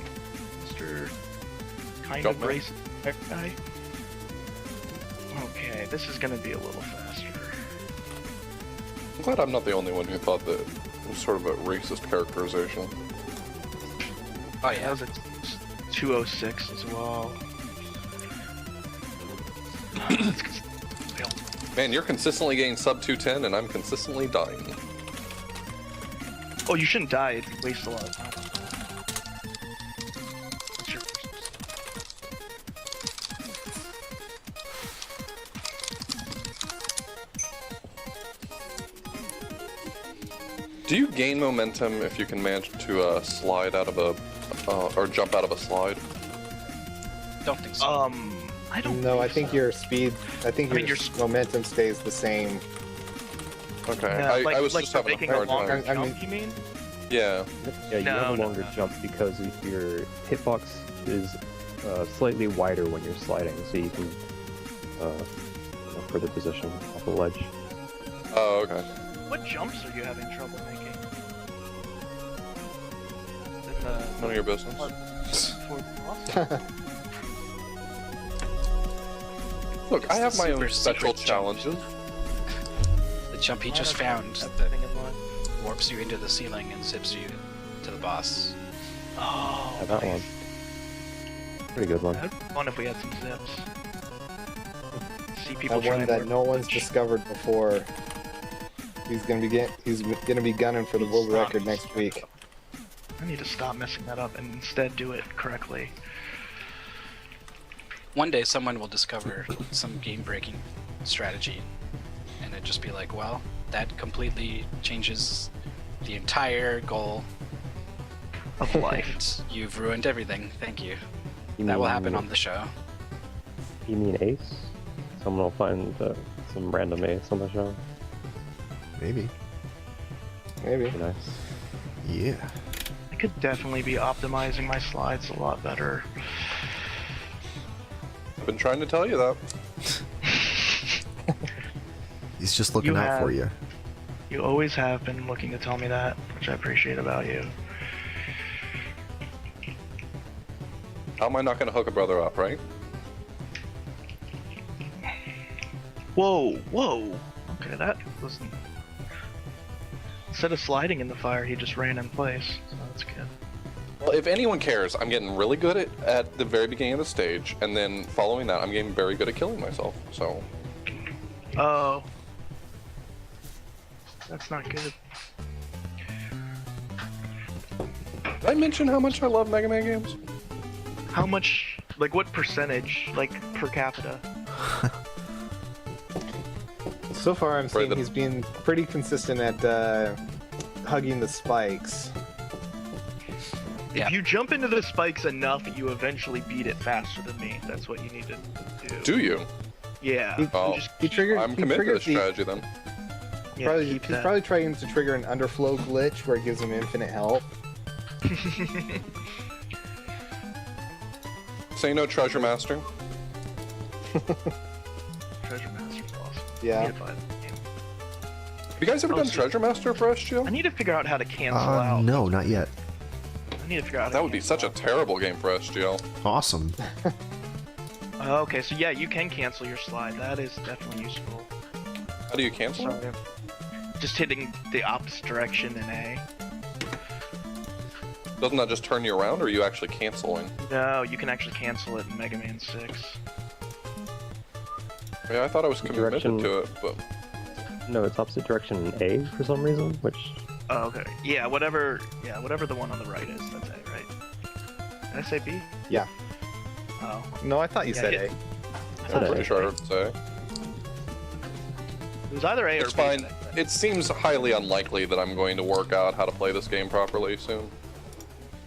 Mr. Kind Jump of man. race tech guy? Okay, this is gonna be a little faster. I'm glad I'm not the only one who thought that it was sort of a racist characterization. Oh That yeah. was a 206 as well. Man, you're consistently getting sub 210 and I'm consistently dying. Oh, you shouldn't die. It wastes a lot of time. What's your Do you gain momentum if you can manage to slide out of a, or jump out of a slide? Don't think so. I don't. No, I so. think your speed. I think mean, your your momentum stays the same. Okay, No, I was like just having making a a hard longer time. I mean- jump. You mean? Yeah. Yeah, you No, have a no, longer no. jump because your hitbox is slightly wider when you're sliding, so you can further position off the ledge. Oh, okay. What jumps are you having trouble making? None of your business. For the boss? Look, I have my own Super special secret jump. challenges. The jump he just found that Thing in mind. warps you into the ceiling and zips you to the boss. Oh, Yeah, that nice. one. Pretty good one. That'd be fun if we had some zips. See people That one trying that work no the one's glitch. discovered before. He's gonna be gunning for the world Stop. record next week. I need to stop messing that up and instead do it correctly. One day someone will discover some game-breaking strategy, and it'd just be like, well, that completely changes the entire goal, Of life. and you've ruined everything. Thank you. You That will mean- happen on the show. You mean Ace? Someone will find some random Ace on the show. Maybe. Maybe. Be nice. Yeah. I could definitely be optimizing my slides a lot better. I've been trying to tell you that. He's just looking You out for have- you. You always have been looking to tell me that, which I appreciate about you. How am I not going to hook a brother up, right? Whoa, whoa! Okay, that wasn't... Instead of sliding in the fire, he just ran in place, so that's good. Well, if anyone cares, I'm getting really good at the very beginning of the stage, and then following that, I'm getting very good at killing myself, so... Oh. That's not good. Did I mention how much I love Mega Man games? How much, like what percentage, like per capita? So far, I'm seeing the- he's been pretty consistent at hugging the spikes. Yeah. If you jump into the spikes enough, you eventually beat it faster than me. That's what you need to do. Do you? Yeah. He- Oh, just He triggered. I'm he committed to triggered this strategy then. yeah, Probably, keep he's that. probably trying to trigger an underflow glitch where it gives him infinite health. Say no, Treasure Master. Treasure Master's awesome. Yeah. You need to buy that game. Have you guys ever done Treasure Master for I SGL? need to figure out how to cancel out. No, not yet. I need to figure out. That would be such a terrible game for SGL. Awesome. Okay, so yeah, you can cancel your slide. That is definitely useful. How do you cancel it? Just hitting the opposite direction in A. Doesn't that just turn you around, or are you actually canceling? No, you can actually cancel it in Mega Man 6. Yeah, I thought I was committed Direction- to it, but No, it's opposite direction in A for some reason, which... Oh, okay. Yeah, whatever the one on the right is, that's A, right? Did I say B? Yeah. Oh. No, I thought you Yeah, said hit- A. I'm A. pretty sure I heard say. It was either A or It's B. fine. It seems highly unlikely that I'm going to work out how to play this game properly soon.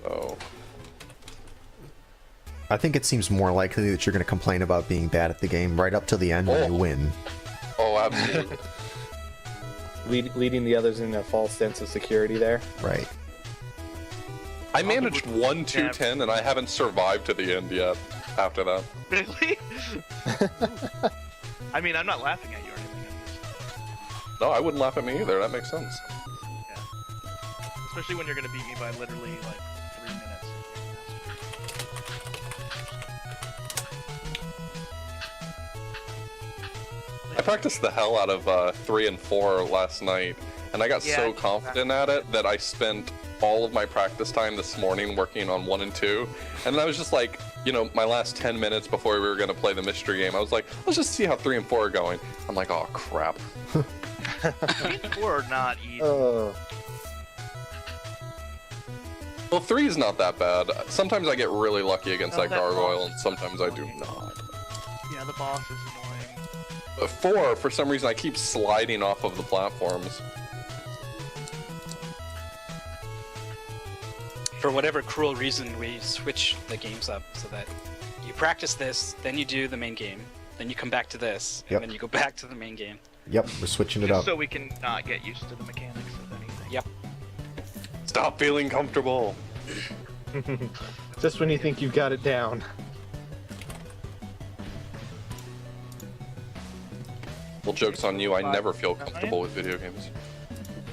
So, I think it seems more likely that you're going to complain about being bad at the game right up to the end when you win. oh, absolutely. Leading the others in a false sense of security there. Right. I managed 1, 2, Yeah. 10, and I haven't survived to the end yet. After that, Really? I mean, I'm not laughing at you or anything. I'm no, I wouldn't laugh at me either. That makes sense. especially when you're gonna beat me by literally like 3 minutes. I practiced the hell out of 3 and 4 last night, and I got Yeah, I so did confident at it that I spent all of my practice time this morning working on 1 and 2, and then I was just like, you know, my last 10 minutes before we were going to play the mystery game, I was like, let's just see how 3 and 4 are going. I'm like, oh crap. 3 and 4 are not easy. Oh. Well, 3 is not that bad. Sometimes I get really lucky against Oh, that that gargoyle, boss and is sometimes I do annoying. not. Yeah, the boss is annoying. But 4, for some reason, I keep sliding off of the platforms. For whatever cruel reason, we switch the games up so that you practice this, then you do the main game, then you come back to this, Yep. and then you go back to the main game. Yep, we're switching it Just up. so we can not get used to the mechanics of anything. Yep. Stop feeling comfortable. Just when you think you've got it down. Well, joke's on you, I never feel comfortable with video games.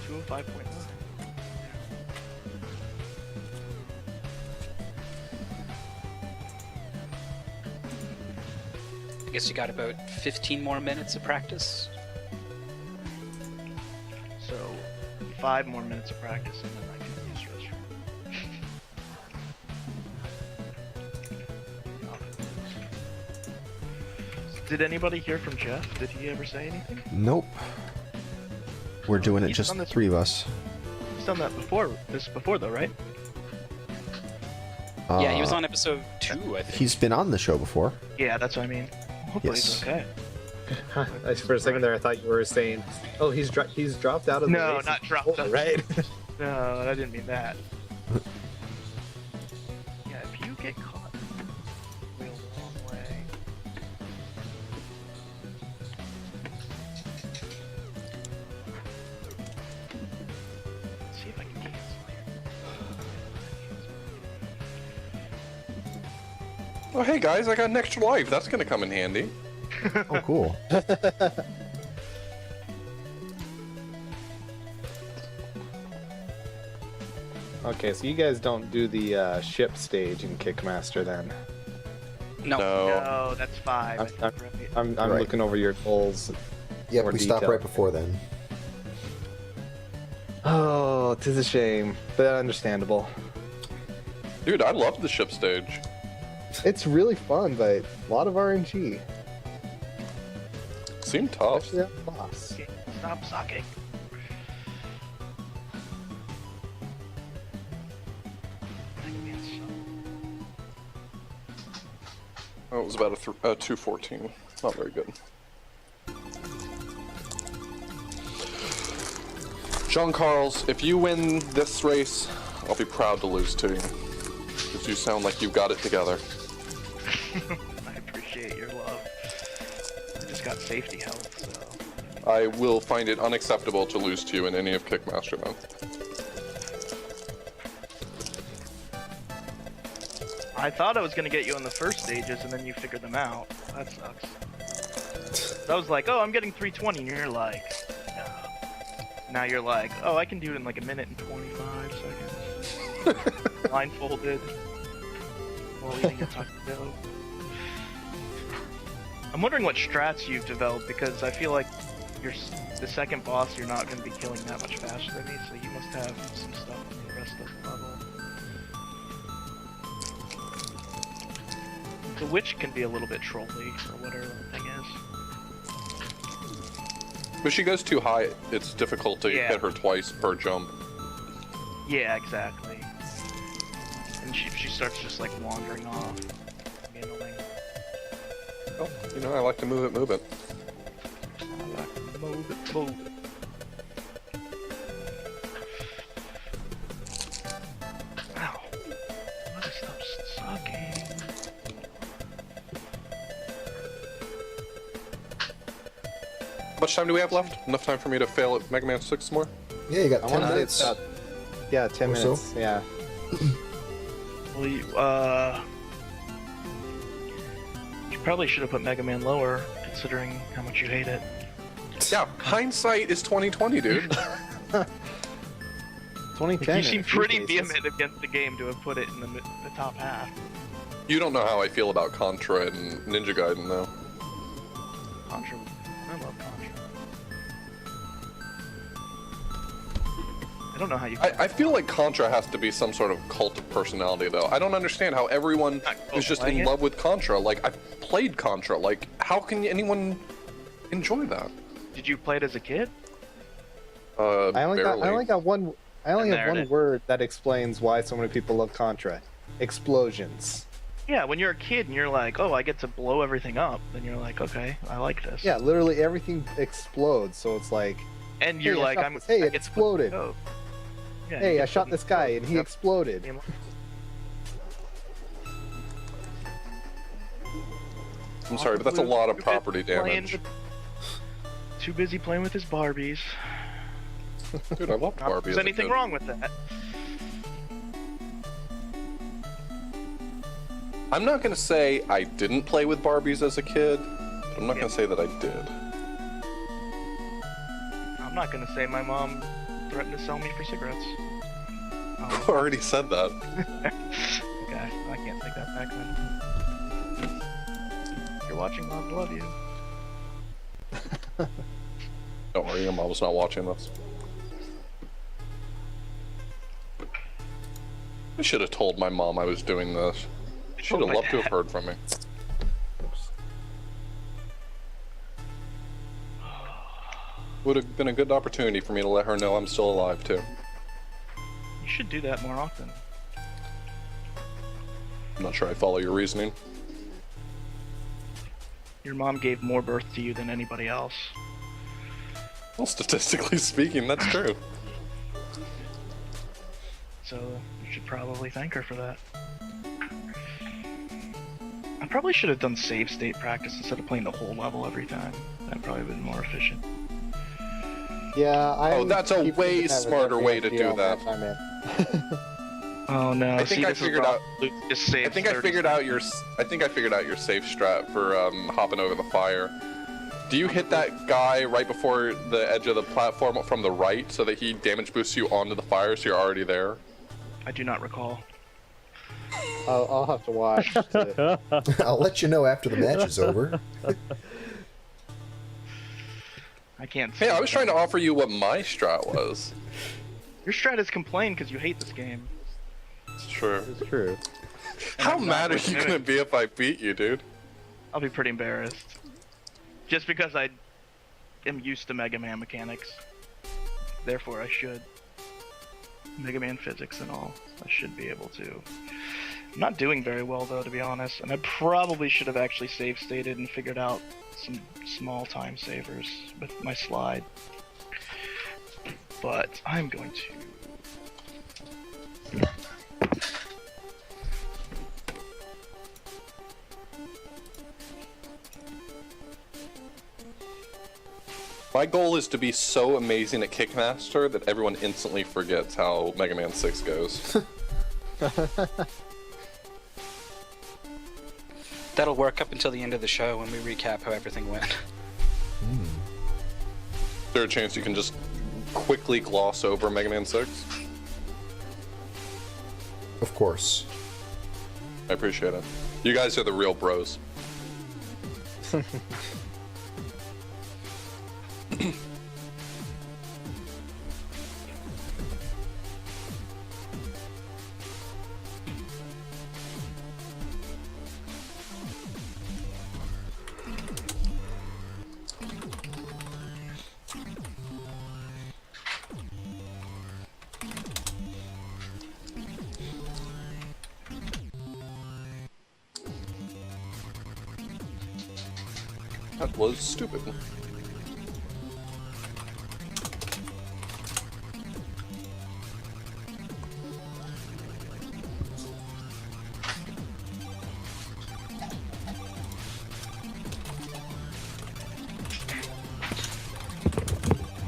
205.9. I guess you got about 15 more minutes of practice. So, 5 more minutes of practice and then I can use restroom. Did anybody hear from Jeff? Did he ever say anything? Nope. We're doing it He's just done the this- 3 of us. He's done that before though, right? Yeah, he was Uh, on episode 2, I think. He's been on the show before. Yeah, that's what I mean. Hopefully Yes. he's okay. For a second there, I thought you were saying, "Oh, he's dropped out of the No, race." not dropped out. right? No, I didn't mean that. Yeah, if you get caught wheel the wrong way. Let's see if I can cancel here. Oh, hey guys, I got an extra life. That's gonna come in handy. Oh, cool. Okay, so you guys don't do the ship stage in Kickmaster then. No. No, that's 5. I I'm- think, right? I'm Right. looking over your goals. Yep, More we stopped detail. right before then. Oh, 'tis a shame, but understandable. Dude, I love the ship stage. It's really fun, but a lot of RNG. Seemed tough. Especially that boss. Okay, stop sucking. Oh, it was about a 214. Not very good. John Carls, if you win this race, I'll be proud to lose to you. Because you sound like you've got it together. I appreciate your love. I just got safety health, so. I will find it unacceptable to lose to you in any of Kickmaster then. I thought I was gonna get you on the first stages and then you figured them out. That sucks. I was like, oh, I'm getting 320, and you're like, no. Now you're like, oh, I can do it in like a minute and 25 seconds. Blindfolded. While eating a taco. I'm wondering what strats you've developed, because I feel like the second boss you're not going to be killing that much faster than me, so you must have some stuff in the rest of the level. The witch can be a little bit trolly, or whatever the thing is. If she goes too high, it's difficult to Yeah. hit her twice per jump. Yeah, exactly. And she starts just like wandering off. Annoying. Oh, you know, I like to move it, move it. Move it, move it. Ow. Let it stop sucking. How much time do we have left? Enough time for me to fail at Mega Man 6 more? Yeah, you got I 10 want to minutes. Yeah, 10 Or so? minutes. Yeah. Well, you probably should have put Mega Man lower, considering how much you hate it. Yeah, hindsight is 2020, dude. 2010. You seem in a few pretty cases. vehement against the game to have put it in the top half. You don't know how I feel about Contra and Ninja Gaiden, though. Contra. I love Contra. I don't know how you. I feel like Contra has to be some sort of cult of personality, though. I don't understand how everyone is just in love with Contra. Like, I've played Contra. Like, how can anyone enjoy that? Did you play it as a kid? I only Barely. have one Narrative. word that explains why so many people love Contra. Explosions. Yeah, when you're a kid and you're like, oh, I get to blow everything up, then you're like, okay, I like this. Yeah, literally everything explodes, so it's like, And you're Hey, I like, shot I'm. this- hey, I it get to put- exploded. oh. Yeah, you hey, get I to shot put- this guy and he Yep. exploded. I'm sorry, but that's a lot of Too busy property playing damage. with- Too busy playing with his Barbies. Dude, I love Not that Barbie. there's as a anything kid. wrong with that. I'm not gonna say I didn't play with Barbies as a kid, but I'm not gonna say that I did. I'm not gonna say my mom threatened to sell me for cigarettes. I already said that. Okay, I can't take that back then. If you're watching, Mom, I love you. Don't worry, your mom's not watching this. I should have told my mom I was doing this. Should have my loved to have dad. heard from me. Would have been a good opportunity for me to let her know I'm still alive too. You should do that more often. I'm not sure I follow your reasoning. Your mom gave more birth to you than anybody else. Well, statistically speaking, that's true. So you should probably thank her for that. I probably should have done save state practice instead of playing the whole level every time. That'd probably been more efficient. Yeah, I. Oh, that's a keep way thinking that with smarter every way to do SGL that. match I'm in. Oh no! I think I figured out. Just save I think I figured out your safe strat for hopping over the fire. Do you hit that guy right before the edge of the platform from the right so that he damage boosts you onto the fire so you're already there? I do not recall. I'll have to watch. I'll let you know after the match is over. I can't. Hey, I was trying to offer you what my strat was. Your strat is complain because you hate this game. It's true. It's true. How I'm mad not are you listening. gonna be if I beat you, dude? I'll be pretty embarrassed. Just because I am used to Mega Man mechanics. Therefore, I should. Mega Man physics and all. I should be able to. I'm not doing very well, though, to be honest. And I probably should have actually save stated and figured out some small time savers with my slide. But I'm going to... My goal is to be so amazing at Kickmaster that everyone instantly forgets how Mega Man 6 goes. That'll work up until the end of the show when we recap how everything went. Is there a chance you can just quickly gloss over Mega Man 6? Of course. I appreciate it. You guys are the real bros. That was stupid.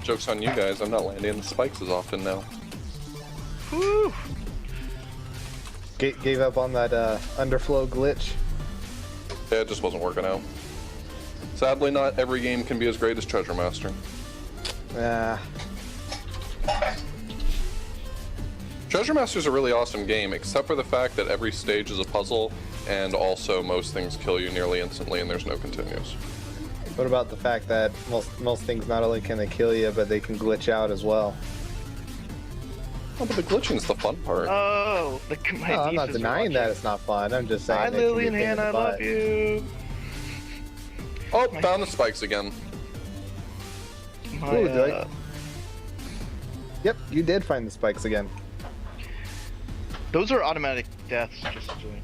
Joke's on you guys, I'm not landing the spikes as often now. Whew. Gave up on that underflow glitch. Yeah, it just wasn't working out. Sadly, not every game can be as great as Treasure Master. Treasure Master's a really awesome game, except for the fact that every stage is a puzzle, and also most things kill you nearly instantly and there's no continues. What about the fact that most things not only can they kill you, but they can glitch out as well? Oh, but the glitching's the fun part. Oh, my No, I'm not nieces are denying that watching. it's not fun. I'm just saying. Hi, it can be a Lily and pain in the Hannah, I butt. love you. Oh, found the spikes again. My, Ooh, did I- Yep, you did find the spikes again. those are automatic deaths, just so you know.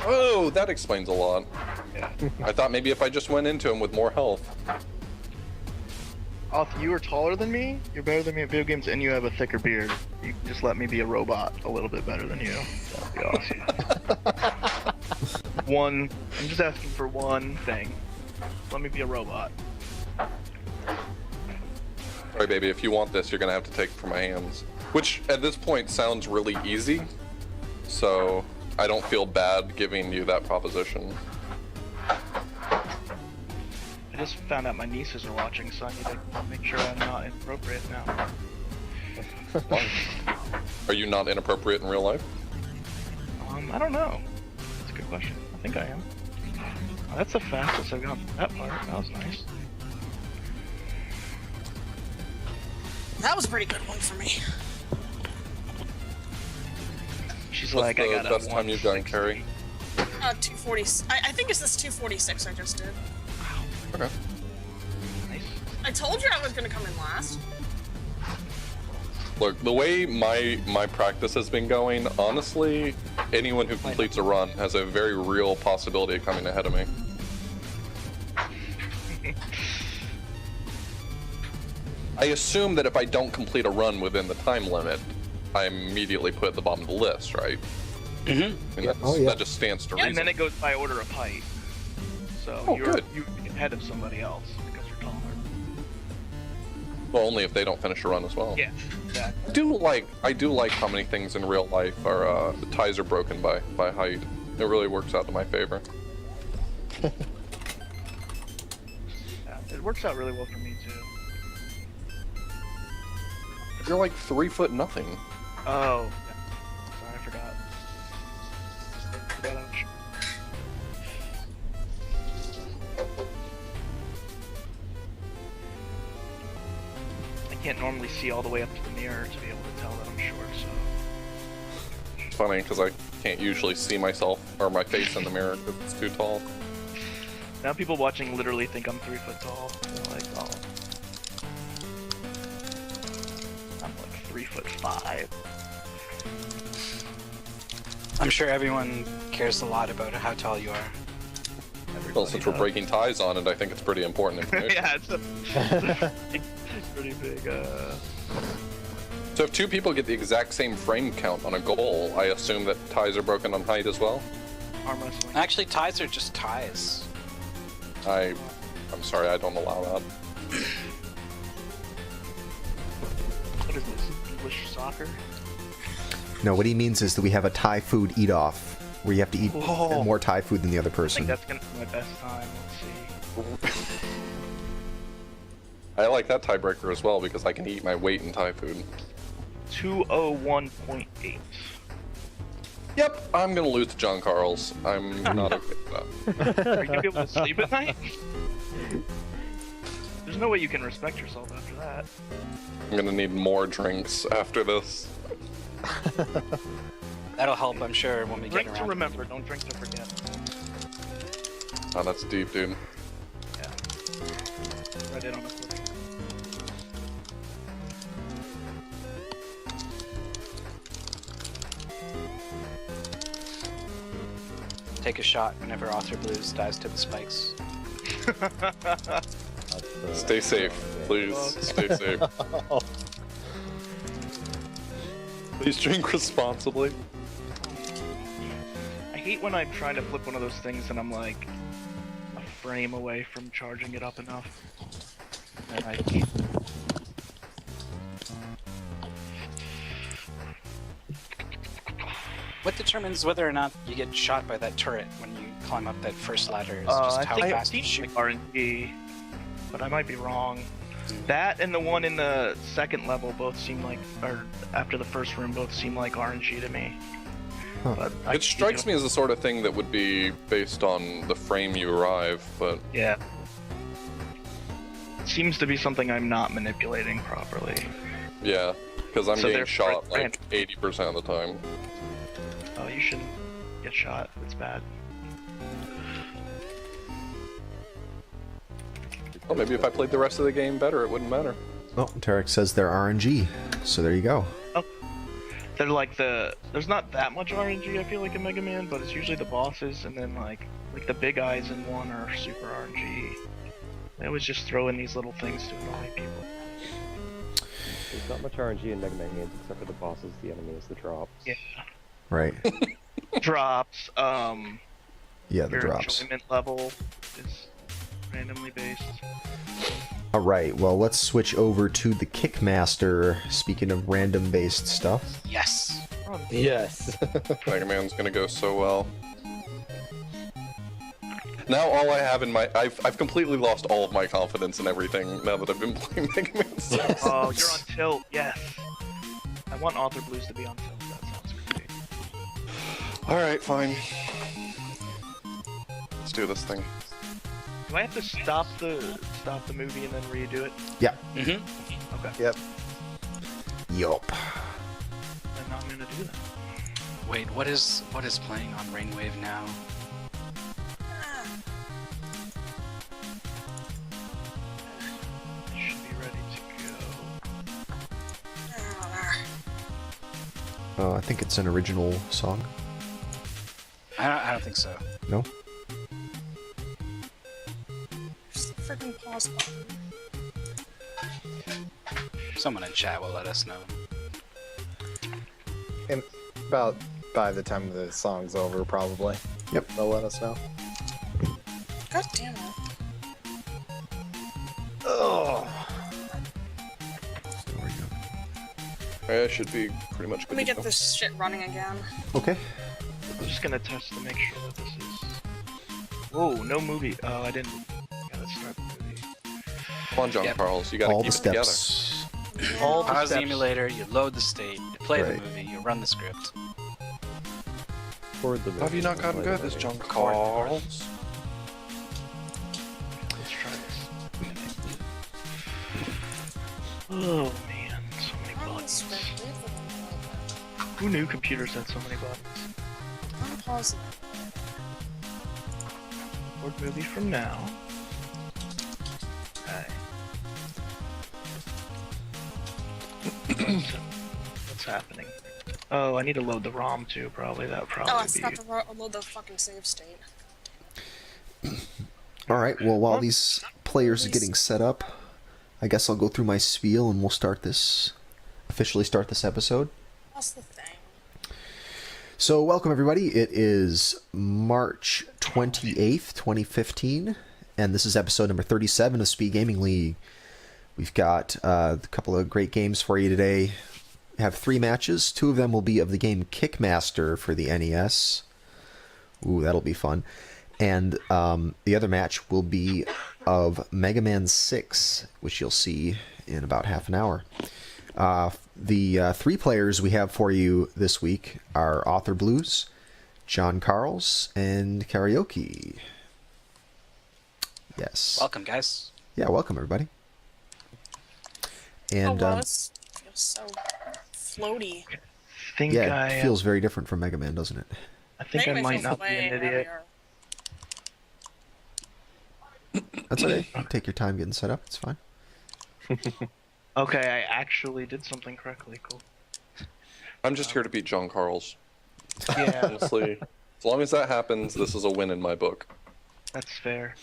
Oh, that explains a lot. Yeah. I thought maybe if I just went into him with more health. Oth, you are taller than me, you're better than me at video games, and you have a thicker beard. You can just let me be a robot a little bit better than you. That'd be awesome. I'm just asking for one thing. Let me be a robot. Alright, baby, if you want this, you're gonna have to take it from my hands. Which, at this point, sounds really easy. So, I don't feel bad giving you that proposition. I just found out my nieces are watching, so I need to make sure I'm not inappropriate now. Are you not inappropriate in real life? I don't know. That's a good question. I think I am. Oh, that's the fastest I've gone through that part. That was nice. That was a pretty good one for me. She's What's like, I the got a best time you've done, 160. Carrie? 240. I think it's this 246 I just did. Okay. Nice. I told you I was gonna come in last. Look, the way my practice has been going, honestly, anyone who completes a run has a very real possibility of coming ahead of me. I assume that if I don't complete a run within the time limit, I immediately put at the bottom of the list, right? Mm-hmm. I mean, Oh, yeah. that just stands to And reason. then it goes by order of height. So Oh, you're good. ahead of somebody else because you're taller. Well, only if they don't finish a run as well. Yeah, exactly. I do like how many things in real life are the ties are broken by height. It really works out to my favor. Yeah, it works out really well for me too. You're like 3 foot nothing. Oh, sorry, I forgot. Forgot I was short. I can't normally see all the way up to the mirror to be able to tell that I'm short, so. It's funny because I can't usually see myself or my face in the mirror because it's too tall. Now people watching literally think I'm 3 foot tall. They're like, oh. I'm like 3'5". I'm sure everyone cares a lot about how tall you are. Well, since we're does. breaking ties on it, I think it's pretty important information. Yeah, it's pretty big. So if 2 people get the exact same frame count on a goal, I assume that ties are broken on height as well? Arm wrestling. Actually, ties are just ties. I'm sorry, I don't allow that. What is this? English soccer? No, what he means is that we have a Thai food eat-off, where you have to eat Oh. more Thai food than the other I think person. that's gonna be my best time. Let's see. I like that tiebreaker as well because I can eat my weight in Thai food. 201.8. Yep, I'm gonna lose to John Carls. I'm not okay with that. Are you gonna be able to sleep at night? There's no way you can respect yourself after that. I'm gonna need more drinks after this. That'll help, I'm sure, when we Drink get to around. remember, don't drink to forget. Oh, that's deep, dude. Yeah. Right in on the footing. Take a shot whenever authorblues dies to the spikes. Stay safe, please. Stay safe. Please drink responsibly. I hate when I'm trying to flip one of those things and I'm like a frame away from charging it up enough. And I keep... What determines whether or not you get shot by that turret when you climb up that first ladder? Is just I how think fast you it's shoot. RNG, but I might be wrong. That and the one in the second level both seem like, or after the first room, both seem like RNG to me. Huh. But It strikes me as the sort of thing that would be based on the frame you arrive, but Yeah. Seems to be something I'm not manipulating properly. yeah, because I'm So getting they're shot ran- like 80% of the time. Oh, you shouldn't get shot. It's bad. Well, maybe if I played the rest of the game better, it wouldn't matter. Oh, Tarek says they're RNG. So there you go. They're like there's not that much RNG I feel like in Mega Man, but it's usually the bosses and then like the big eyes in one are super RNG. They always just throw in these little things to annoy people. There's not much RNG in Mega Man games except for the bosses, the enemies, the drops. Yeah. Right. Drops, Yeah, the your drops. enjoyment level is randomly based. All right. Well, let's switch over to the Kickmaster. Speaking of random-based stuff. Yes. Yes. Mega Man's gonna go so well. Now all I have in my I've completely lost all of my confidence in everything now that I've been playing Mega Man 6. Oh, you're on tilt. Yes. I want authorblues to be on tilt. That sounds great. Alright, fine. Let's do this thing. Do I have to stop the movie and then redo it? Yeah. Mm-hmm. Okay. Yep. Yup. Then I'm gonna do that. Wait, what is playing on Rainwave now? I should be ready to go. Oh, I think it's an original song. I don't think so. No? Just the freaking pause button. Someone in chat will let us know. And about by the time the song's over, probably. Yep. They'll let us know. God damn it. Oh. So there you go. I should be pretty much Let good me to get go. this shit running again. Okay. I'm just gonna test to make sure that this is. Whoa, no movie. Oh, I didn't. Yeah, let's start the movie. Come on, John Yep. Carls, you gotta All keep the it together. steps. All the Pause the steps. emulator, you load the state, you play Right. the movie, you run the script. Toward the Have you not gotten good at this, John Carls? Let's try this. Oh man, so many buttons. Who knew computers had so many buttons? Unpause it. Record movie from now. Okay. What's happening? Oh, I need to load the ROM too, probably. That would Oh, I probably forgot be... to load the fucking save state. All right. Well, while these players are getting set up, I guess I'll go through my spiel and we'll officially start this episode. That's the thing. So, welcome everybody. It is March 28th, 2015, and this is episode number 37 of Speed Gaming League. We've got a couple of great games for you today. We have 3 matches. 2 of them will be of the game Kickmaster for the NES. Ooh, that'll be fun. And the other match will be of Mega Man 6, which you'll see in about half an hour. The 3 players we have for you this week are authorblues, johncarls, and kariohki. Yes. Welcome, guys. Yeah, welcome everybody. Oh, And wow, this feels so floaty. think yeah, I it feels very different from Mega Man, doesn't it? I think I Mega Man might feels not be way an idiot. heavier. That's okay. Take your time getting set up. It's fine. Okay, I actually did something correctly. Cool. I'm just here to beat John Carls. Yeah, Honestly, as long as that happens, this is a win in my book. that's fair.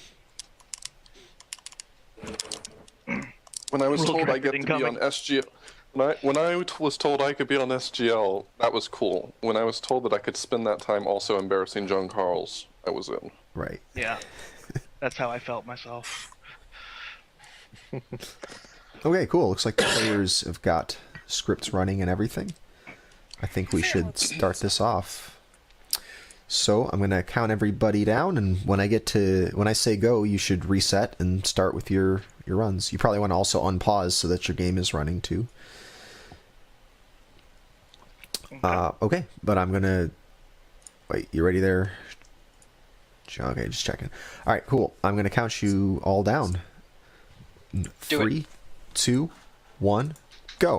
When I was Rule told I corrected get to be on incoming. SGL, when I was told I could be on SGL, that was cool. When I was told that I could spend that time also embarrassing John Carls, I was in. Right. Yeah, that's how I felt myself. Okay, cool. Looks like the players have got scripts running and everything. I think we should start this off. So I'm going to count everybody down, and when I say go, you should reset and start with your runs. You probably want to also unpause so that your game is running too. Okay, but I'm going to... Wait, you ready there? Okay, just checking. All right, cool. I'm going to count you all down. Do it. 3, 2, 1, go.